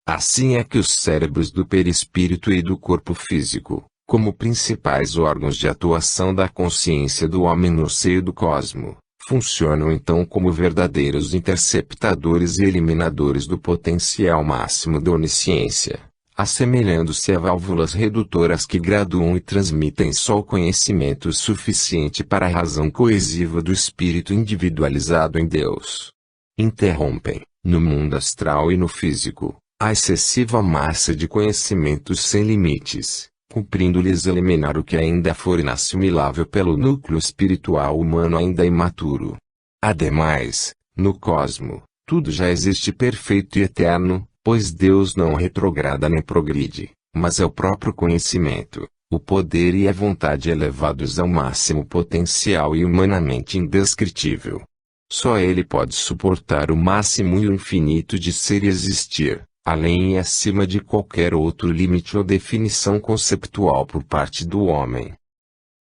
Assim é que os cérebros do perispírito e do corpo físico, como principais órgãos de atuação da consciência do homem no seio do cosmo, funcionam então como verdadeiros interceptadores e eliminadores do potencial máximo da onisciência, assemelhando-se a válvulas redutoras que graduam e transmitem só o conhecimento suficiente para a razão coesiva do espírito individualizado em Deus. Interrompem, no mundo astral e no físico, a excessiva massa de conhecimentos sem limites, cumprindo-lhes eliminar o que ainda for inassimilável pelo núcleo espiritual humano ainda imaturo. Ademais, no cosmo, tudo já existe perfeito e eterno, pois Deus não retrograda nem progride, mas é o próprio conhecimento, o poder e a vontade elevados ao máximo potencial e humanamente indescritível. Só ele pode suportar o máximo e o infinito de ser e existir, além e acima de qualquer outro limite ou definição conceptual por parte do homem.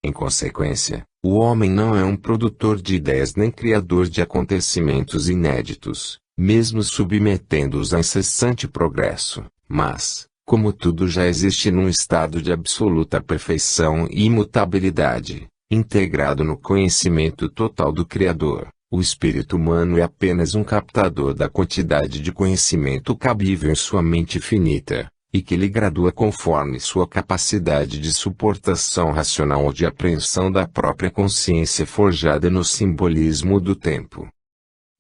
Em consequência, o homem não é um produtor de ideias nem criador de acontecimentos inéditos, mesmo submetendo-os a incessante progresso, mas, como tudo já existe num estado de absoluta perfeição e imutabilidade, integrado no conhecimento total do Criador, o espírito humano é apenas um captador da quantidade de conhecimento cabível em sua mente finita, e que lhe gradua conforme sua capacidade de suportação racional ou de apreensão da própria consciência forjada no simbolismo do tempo.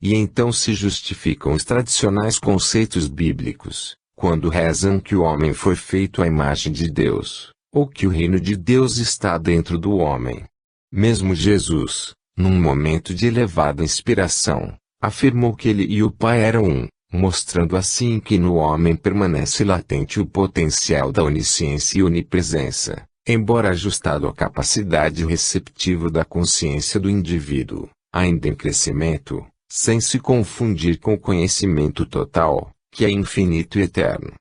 E então se justificam os tradicionais conceitos bíblicos, quando rezam que o homem foi feito à imagem de Deus, ou que o reino de Deus está dentro do homem. Mesmo Jesus, num momento de elevada inspiração, afirmou que ele e o Pai eram um, mostrando assim que no homem permanece latente o potencial da onisciência e onipresença, embora ajustado à capacidade receptiva da consciência do indivíduo, ainda em crescimento, sem se confundir com o conhecimento total, que é infinito e eterno.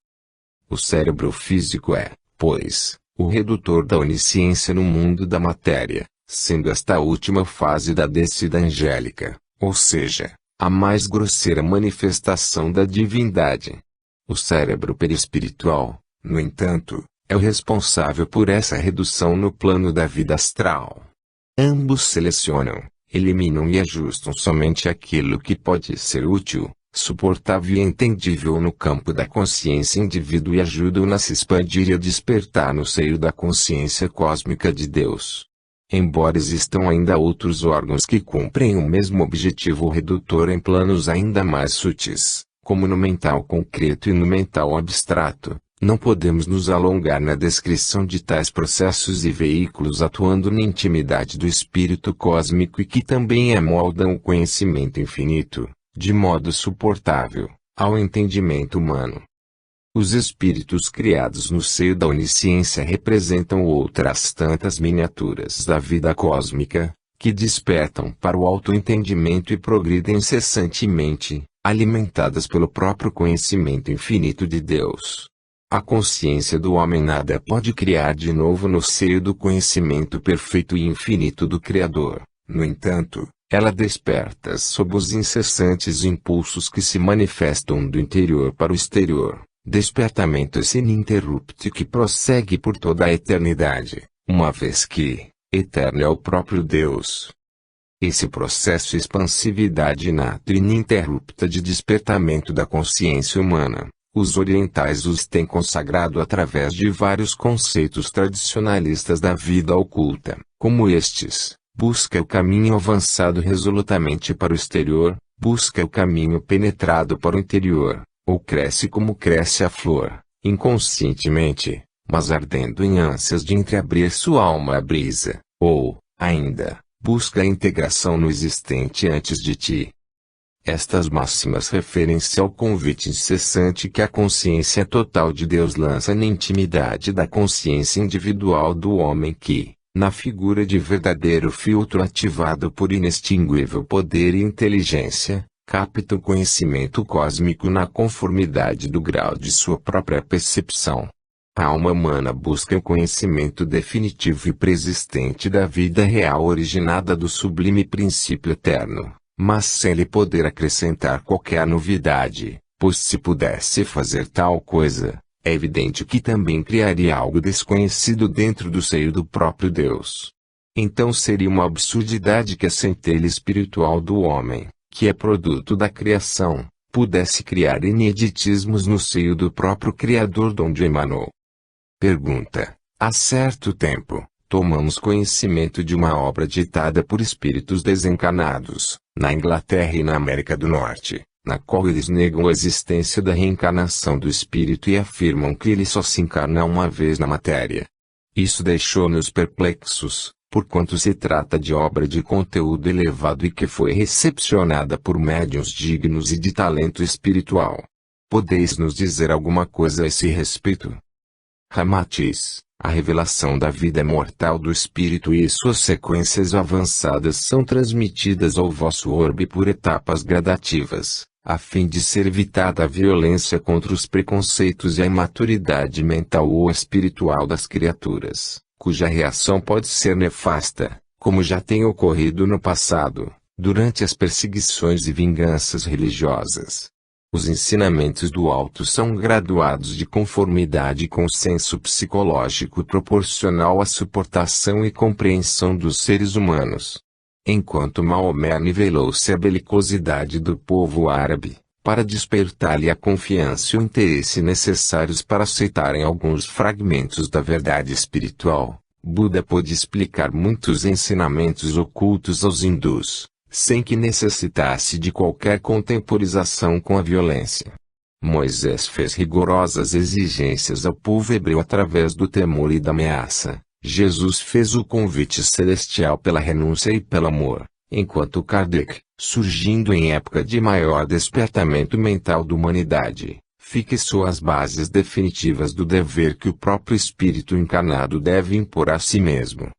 O cérebro físico é, pois, o redutor da onisciência no mundo da matéria, sendo esta a última fase da descida angélica, ou seja, a mais grosseira manifestação da divindade. O cérebro perispiritual, no entanto, é o responsável por essa redução no plano da vida astral. Ambos selecionam, eliminam e ajustam somente aquilo que pode ser útil, suportável e entendível no campo da consciência indivíduo e ajudam-na a se expandir e a despertar no seio da consciência cósmica de Deus. Embora existam ainda outros órgãos que cumprem o mesmo objetivo redutor em planos ainda mais sutis, como no mental concreto e no mental abstrato, não podemos nos alongar na descrição de tais processos e veículos atuando na intimidade do espírito cósmico e que também amoldam o conhecimento infinito, de modo suportável, ao entendimento humano. Os espíritos criados no seio da onisciência representam outras tantas miniaturas da vida cósmica, que despertam para o autoentendimento e progridem incessantemente, alimentadas pelo próprio conhecimento infinito de Deus. A consciência do homem nada pode criar de novo no seio do conhecimento perfeito e infinito do Criador. No entanto, ela desperta sob os incessantes impulsos que se manifestam do interior para o exterior. Despertamento esse ininterrupto que prossegue por toda a eternidade, uma vez que, eterno é o próprio Deus. Esse processo e expansividade inata e ininterrupta de despertamento da consciência humana, os orientais os têm consagrado através de vários conceitos tradicionalistas da vida oculta, como estes: busca o caminho avançado resolutamente para o exterior, busca o caminho penetrado para o interior, ou cresce como cresce a flor, inconscientemente, mas ardendo em ânsias de entreabrir sua alma à brisa, ou, ainda, busca a integração no existente antes de ti. Estas máximas referem-se ao convite incessante que a consciência total de Deus lança na intimidade da consciência individual do homem que, na figura de verdadeiro filtro ativado por inextinguível poder e inteligência, capta o conhecimento cósmico na conformidade do grau de sua própria percepção. A alma humana busca o conhecimento definitivo e persistente da vida real originada do sublime princípio eterno, mas sem lhe poder acrescentar qualquer novidade, pois se pudesse fazer tal coisa, é evidente que também criaria algo desconhecido dentro do seio do próprio Deus. Então seria uma absurdidade que a centelha espiritual do homem, que é produto da criação, pudesse criar ineditismos no seio do próprio Criador de onde emanou. Pergunta: há certo tempo, tomamos conhecimento de uma obra ditada por espíritos desencarnados, na Inglaterra e na América do Norte, na qual eles negam a existência da reencarnação do espírito e afirmam que ele só se encarna uma vez na matéria. Isso deixou-nos perplexos, porquanto se trata de obra de conteúdo elevado e que foi recepcionada por médiuns dignos e de talento espiritual. Podeis nos dizer alguma coisa a esse respeito? Ramatiz, a revelação da vida mortal do espírito e suas sequências avançadas são transmitidas ao vosso orbe por etapas gradativas, a fim de ser evitada a violência contra os preconceitos e a imaturidade mental ou espiritual das criaturas, cuja reação pode ser nefasta, como já tem ocorrido no passado, durante as perseguições e vinganças religiosas. Os ensinamentos do alto são graduados de conformidade com o senso psicológico proporcional à suportação e compreensão dos seres humanos. Enquanto Maomé nivelou-se a belicosidade do povo árabe, para despertar-lhe a confiança e o interesse necessários para aceitarem alguns fragmentos da verdade espiritual, Buda pôde explicar muitos ensinamentos ocultos aos hindus, sem que necessitasse de qualquer contemporização com a violência. Moisés fez rigorosas exigências ao povo hebreu através do temor e da ameaça. Jesus fez o convite celestial pela renúncia e pelo amor, enquanto Kardec, surgindo em época de maior despertamento mental da humanidade, fixou as bases definitivas do dever que o próprio espírito encarnado deve impor a si mesmo.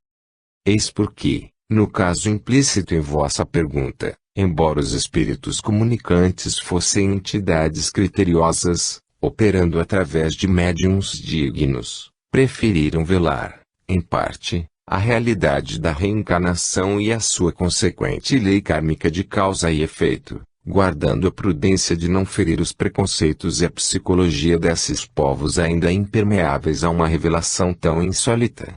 Eis porque, no caso implícito em vossa pergunta, embora os espíritos comunicantes fossem entidades criteriosas, operando através de médiuns dignos, preferiram velar, em parte, a realidade da reencarnação e a sua consequente lei kármica de causa e efeito, guardando a prudência de não ferir os preconceitos e a psicologia desses povos ainda impermeáveis a uma revelação tão insólita.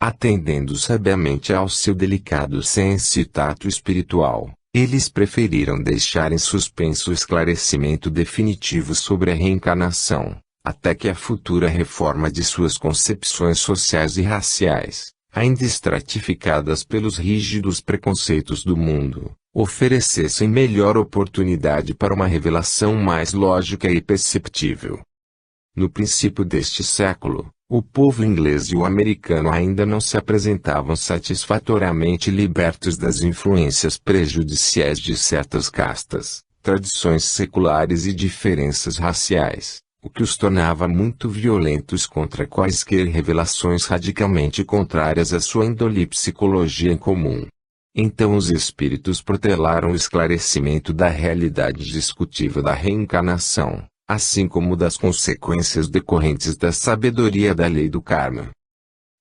Atendendo sabiamente ao seu delicado senso e tato espiritual, eles preferiram deixar em suspenso o esclarecimento definitivo sobre a reencarnação, até que a futura reforma de suas concepções sociais e raciais, ainda estratificadas pelos rígidos preconceitos do mundo, oferecessem melhor oportunidade para uma revelação mais lógica e perceptível. No princípio deste século, o povo inglês e o americano ainda não se apresentavam satisfatoriamente libertos das influências prejudiciais de certas castas, tradições seculares e diferenças raciais, o que os tornava muito violentos contra quaisquer revelações radicalmente contrárias à sua índole e psicologia em comum. Então os espíritos protelaram o esclarecimento da realidade discutível da reencarnação, assim como das consequências decorrentes da sabedoria da lei do karma.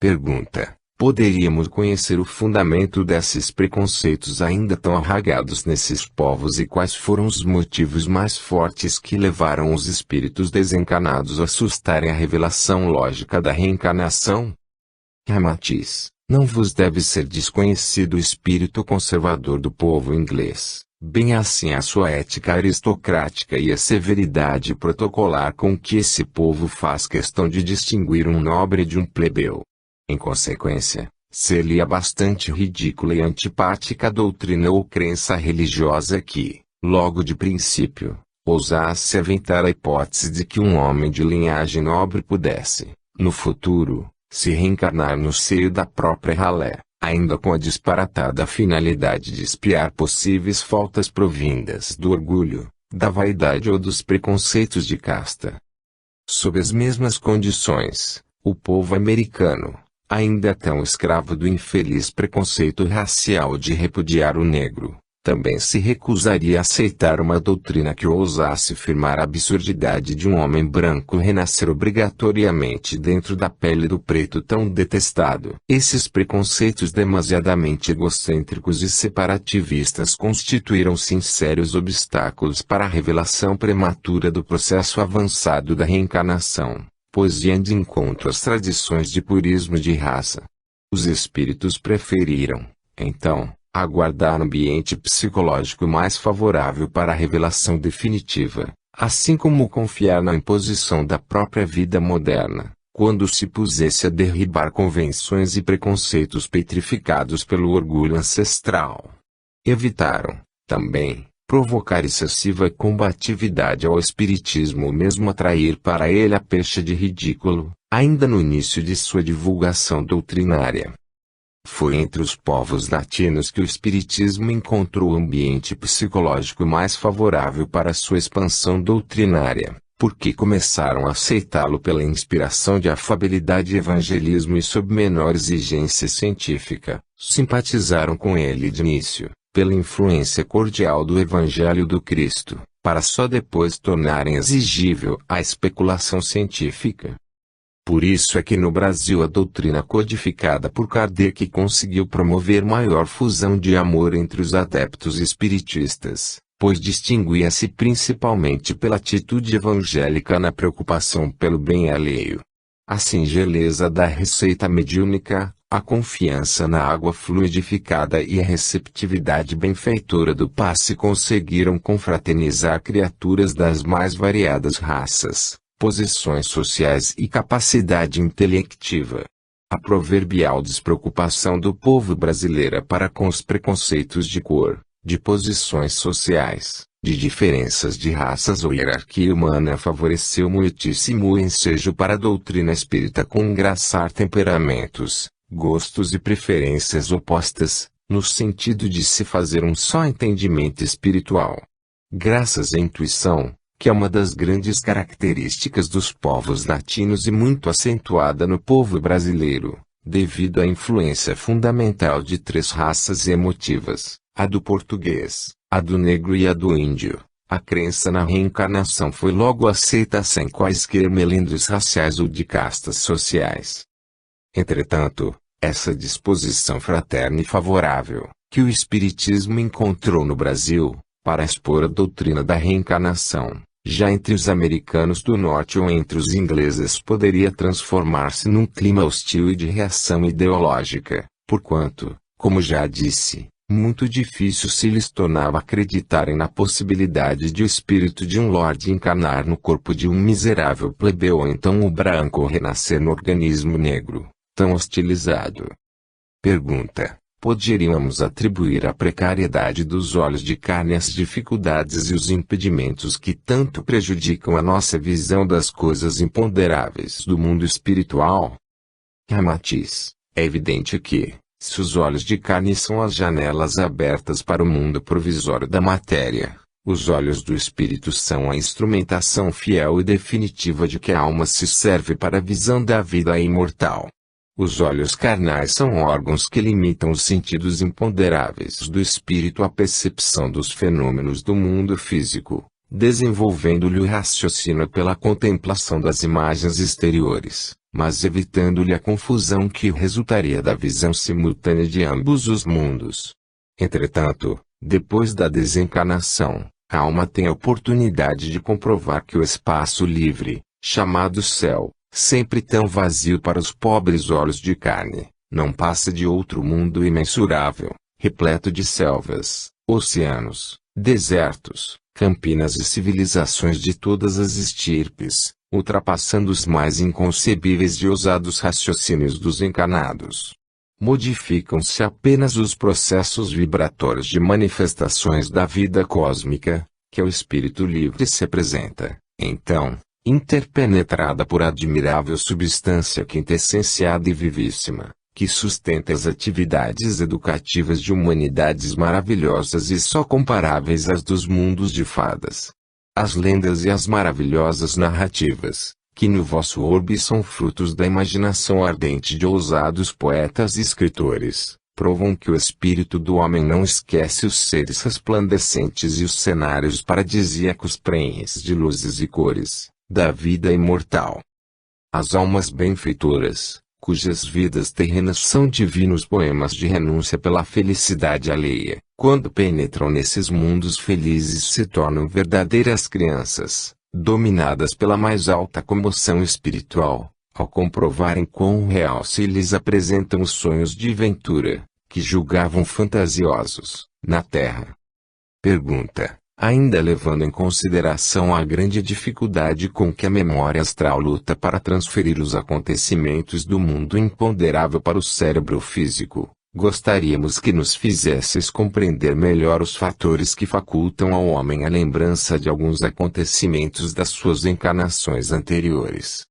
Pergunta: poderíamos conhecer o fundamento desses preconceitos ainda tão arraigados nesses povos e quais foram os motivos mais fortes que levaram os espíritos desencarnados a assustarem a revelação lógica da reencarnação? Ramatiz: não vos deve ser desconhecido o espírito conservador do povo inglês, bem assim a sua ética aristocrática e a severidade protocolar com que esse povo faz questão de distinguir um nobre de um plebeu. Em consequência, ser-lhe-á bastante ridícula e antipática a doutrina ou crença religiosa que, logo de princípio, ousasse aventar a hipótese de que um homem de linhagem nobre pudesse, no futuro, se reencarnar no seio da própria ralé, ainda com a disparatada finalidade de espiar possíveis faltas provindas do orgulho, da vaidade ou dos preconceitos de casta. Sob as mesmas condições, o povo americano, ainda tão escravo do infeliz preconceito racial de repudiar o negro, também se recusaria a aceitar uma doutrina que ousasse firmar a absurdidade de um homem branco renascer obrigatoriamente dentro da pele do preto tão detestado. Esses preconceitos demasiadamente egocêntricos e separativistas constituíram-se sérios obstáculos para a revelação prematura do processo avançado da reencarnação, pois iam de encontro às tradições de purismo de raça. Os espíritos preferiram, então, aguardar um ambiente psicológico mais favorável para a revelação definitiva, assim como confiar na imposição da própria vida moderna, quando se pusesse a derribar convenções e preconceitos petrificados pelo orgulho ancestral. Evitaram, também, provocar excessiva combatividade ao espiritismo ou mesmo atrair para ele a pecha de ridículo, ainda no início de sua divulgação doutrinária. Foi entre os povos latinos que o espiritismo encontrou o ambiente psicológico mais favorável para sua expansão doutrinária. porque começaram a aceitá-lo pela inspiração de afabilidade e evangelismo e sob menor exigência científica, simpatizaram com ele de início, pela influência cordial do Evangelho do Cristo, para só depois tornarem exigível a especulação científica. Por isso é que no Brasil a doutrina codificada por Kardec conseguiu promover maior fusão de amor entre os adeptos espiritistas, pois distinguia-se principalmente pela atitude evangélica na preocupação pelo bem alheio. A singeleza da receita mediúnica, a confiança na água fluidificada e a receptividade benfeitora do passe conseguiram confraternizar criaturas das mais variadas raças, posições sociais e capacidade intelectiva. A proverbial despreocupação do povo brasileiro para com os preconceitos de cor, de posições sociais, de diferenças de raças ou hierarquia humana favoreceu muitíssimo o ensejo para a doutrina espírita congraçar temperamentos, gostos e preferências opostas, no sentido de se fazer um só entendimento espiritual. Graças à intuição, que é uma das grandes características dos povos latinos e muito acentuada no povo brasileiro, devido à influência fundamental de três raças emotivas, a do português, a do negro e a do índio, a crença na reencarnação foi logo aceita sem quaisquer melindres raciais ou de castas sociais. Entretanto, essa disposição fraterna e favorável, que o Espiritismo encontrou no Brasil, para expor a doutrina da reencarnação, já entre os americanos do norte ou entre os ingleses poderia transformar-se num clima hostil e de reação ideológica, porquanto, como já disse, muito difícil se lhes tornava acreditarem na possibilidade de o espírito de um lorde encarnar no corpo de um miserável plebeu ou então o branco renascer no organismo negro, tão hostilizado. Pergunta: poderíamos atribuir à precariedade dos olhos de carne as dificuldades e os impedimentos que tanto prejudicam a nossa visão das coisas imponderáveis do mundo espiritual? Ramatiz: é evidente que, se os olhos de carne são as janelas abertas para o mundo provisório da matéria, os olhos do espírito são a instrumentação fiel e definitiva de que a alma se serve para a visão da vida imortal. Os olhos carnais são órgãos que limitam os sentidos imponderáveis do espírito à percepção dos fenômenos do mundo físico, desenvolvendo-lhe o raciocínio pela contemplação das imagens exteriores, mas evitando-lhe a confusão que resultaria da visão simultânea de ambos os mundos. Entretanto, depois da desencarnação, a alma tem a oportunidade de comprovar que o espaço livre, chamado céu, sempre tão vazio para os pobres olhos de carne, não passa de outro mundo imensurável, repleto de selvas, oceanos, desertos, campinas e civilizações de todas as estirpes, ultrapassando os mais inconcebíveis e ousados raciocínios dos encarnados. Modificam-se apenas os processos vibratórios de manifestações da vida cósmica, que ao espírito livre se apresenta, então, interpenetrada por admirável substância quintessenciada e vivíssima, que sustenta as atividades educativas de humanidades maravilhosas e só comparáveis às dos mundos de fadas. As lendas e as maravilhosas narrativas, que no vosso orbe são frutos da imaginação ardente de ousados poetas e escritores, provam que o espírito do homem não esquece os seres resplandecentes e os cenários paradisíacos prenhes de luzes e cores, da vida imortal. As almas benfeitoras, cujas vidas terrenas são divinos poemas de renúncia pela felicidade alheia, quando penetram nesses mundos felizes se tornam verdadeiras crianças, dominadas pela mais alta comoção espiritual, ao comprovarem quão real se lhes apresentam os sonhos de ventura, que julgavam fantasiosos, na terra. Pergunta: ainda levando em consideração a grande dificuldade com que a memória astral luta para transferir os acontecimentos do mundo imponderável para o cérebro físico, gostaríamos que nos fizesses compreender melhor os fatores que facultam ao homem a lembrança de alguns acontecimentos das suas encarnações anteriores.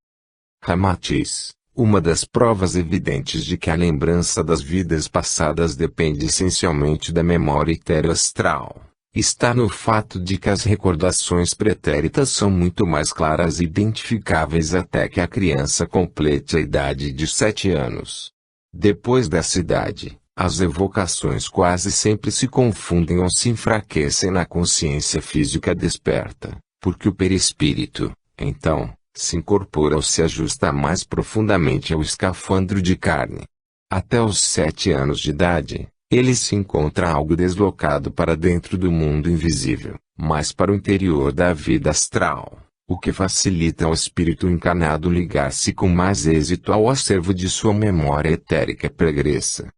Ramatiz: uma das provas evidentes de que a lembrança das vidas passadas depende essencialmente da memória etéreo astral, está no fato de que as recordações pretéritas são muito mais claras e identificáveis até que a criança complete a idade de 7 anos. Depois dessa idade, as evocações quase sempre se confundem ou se enfraquecem na consciência física desperta, porque o perispírito, então, se incorpora ou se ajusta mais profundamente ao escafandro de carne. Até os 7 anos de idade, ele se encontra algo deslocado para dentro do mundo invisível, mas para o interior da vida astral, o que facilita ao espírito encarnado ligar-se com mais êxito ao acervo de sua memória etérica pregressa.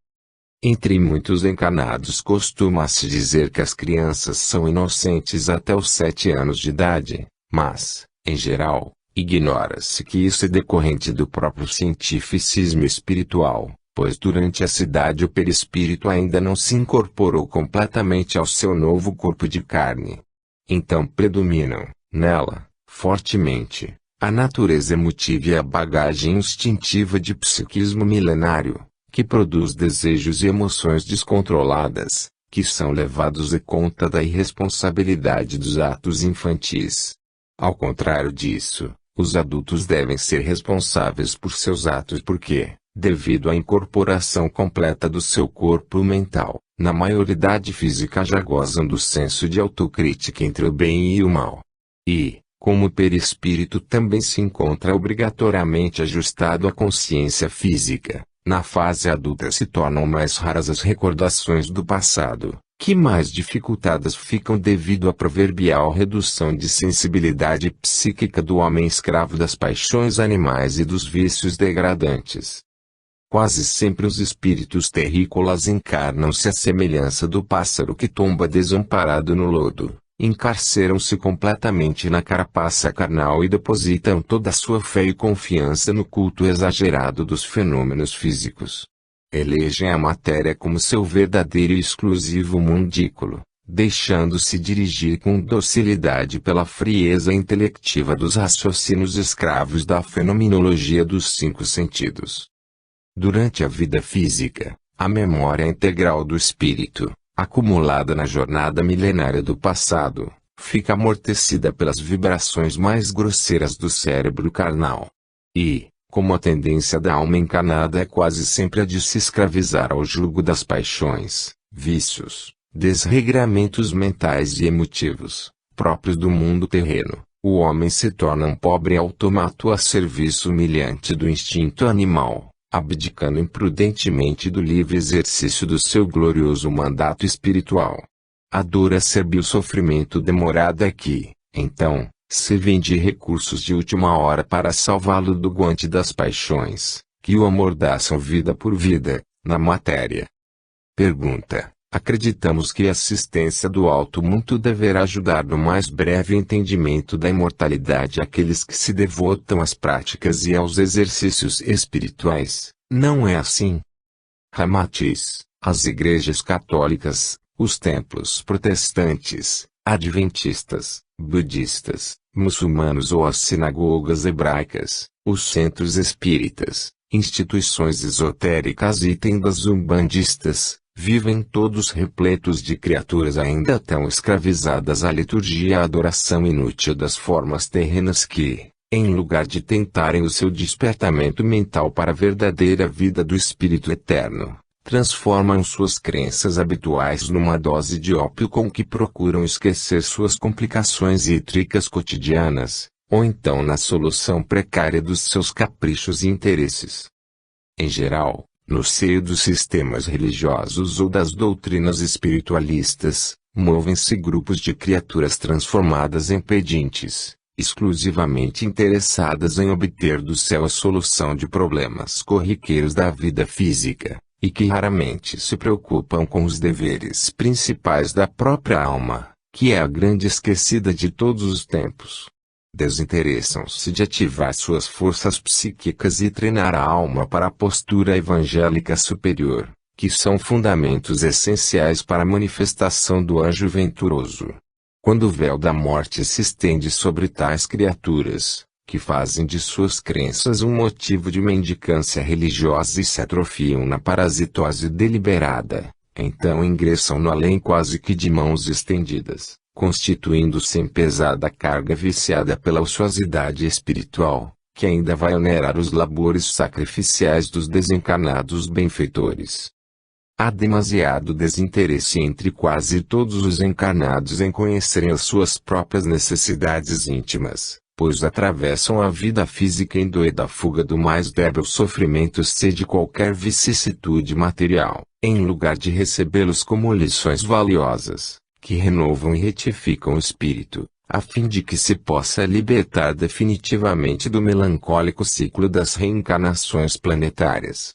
Entre muitos encarnados costuma-se dizer que as crianças são inocentes até os 7 anos de idade, mas, em geral, ignora-se que isso é decorrente do próprio cientificismo espiritual, pois durante essa idade o perispírito ainda não se incorporou completamente ao seu novo corpo de carne. Então predominam, nela, fortemente, a natureza emotiva e a bagagem instintiva de psiquismo milenário, que produz desejos e emoções descontroladas, que são levados à conta da irresponsabilidade dos atos infantis. Ao contrário disso, os adultos devem ser responsáveis por seus atos porque, devido à incorporação completa do seu corpo mental, na maioridade física já gozam do senso de autocrítica entre o bem e o mal. E, como o perispírito também se encontra obrigatoriamente ajustado à consciência física, na fase adulta se tornam mais raras as recordações do passado, que mais dificultadas ficam devido à proverbial redução de sensibilidade psíquica do homem escravo das paixões animais e dos vícios degradantes. Quase sempre os espíritos terrícolas encarnam-se à semelhança do pássaro que tomba desamparado no lodo, encarceram-se completamente na carapaça carnal e depositam toda a sua fé e confiança no culto exagerado dos fenômenos físicos. Elegem a matéria como seu verdadeiro e exclusivo mundículo, deixando-se dirigir com docilidade pela frieza intelectiva dos raciocínios escravos da fenomenologia dos 5 sentidos. Durante a vida física, a memória integral do espírito, acumulada na jornada milenária do passado, fica amortecida pelas vibrações mais grosseiras do cérebro carnal. E, como a tendência da alma encarnada é quase sempre a de se escravizar ao jugo das paixões, vícios, desregramentos mentais e emotivos, próprios do mundo terreno, o homem se torna um pobre automato a serviço humilhante do instinto animal, abdicando imprudentemente do livre exercício do seu glorioso mandato espiritual. A dor acerba o sofrimento demorado é que, então, servem de recursos de última hora para salvá-lo do guante das paixões, que o amordaçam vida por vida, na matéria. Pergunta: acreditamos que a assistência do alto mundo deverá ajudar no mais breve entendimento da imortalidade aqueles que se devotam às práticas e aos exercícios espirituais. Não é assim? Ramatiz: as igrejas católicas, os templos protestantes, adventistas, budistas, muçulmanos ou as sinagogas hebraicas, os centros espíritas, instituições esotéricas e tendas umbandistas, vivem todos repletos de criaturas ainda tão escravizadas à liturgia e à adoração inútil das formas terrenas que, em lugar de tentarem o seu despertamento mental para a verdadeira vida do Espírito Eterno, transformam suas crenças habituais numa dose de ópio com que procuram esquecer suas complicações ítricas cotidianas, ou então na solução precária dos seus caprichos e interesses. Em geral, no seio dos sistemas religiosos ou das doutrinas espiritualistas, movem-se grupos de criaturas transformadas em pedintes, exclusivamente interessadas em obter do céu a solução de problemas corriqueiros da vida física, e que raramente se preocupam com os deveres principais da própria alma, que é a grande esquecida de todos os tempos. Desinteressam-se de ativar suas forças psíquicas e treinar a alma para a postura evangélica superior, que são fundamentos essenciais para a manifestação do anjo venturoso. Quando o véu da morte se estende sobre tais criaturas, que fazem de suas crenças um motivo de mendicância religiosa e se atrofiam na parasitose deliberada, Então ingressam no além quase que de mãos estendidas, constituindo-se em pesada carga viciada pela ociosidade espiritual, que ainda vai onerar os labores sacrificiais dos desencarnados benfeitores. Há demasiado desinteresse entre quase todos os encarnados em conhecerem as suas próprias necessidades íntimas, pois atravessam a vida física em doida fuga do mais débil sofrimento sede qualquer vicissitude material, em lugar de recebê-los como lições valiosas, que renovam e retificam o espírito, a fim de que se possa libertar definitivamente do melancólico ciclo das reencarnações planetárias.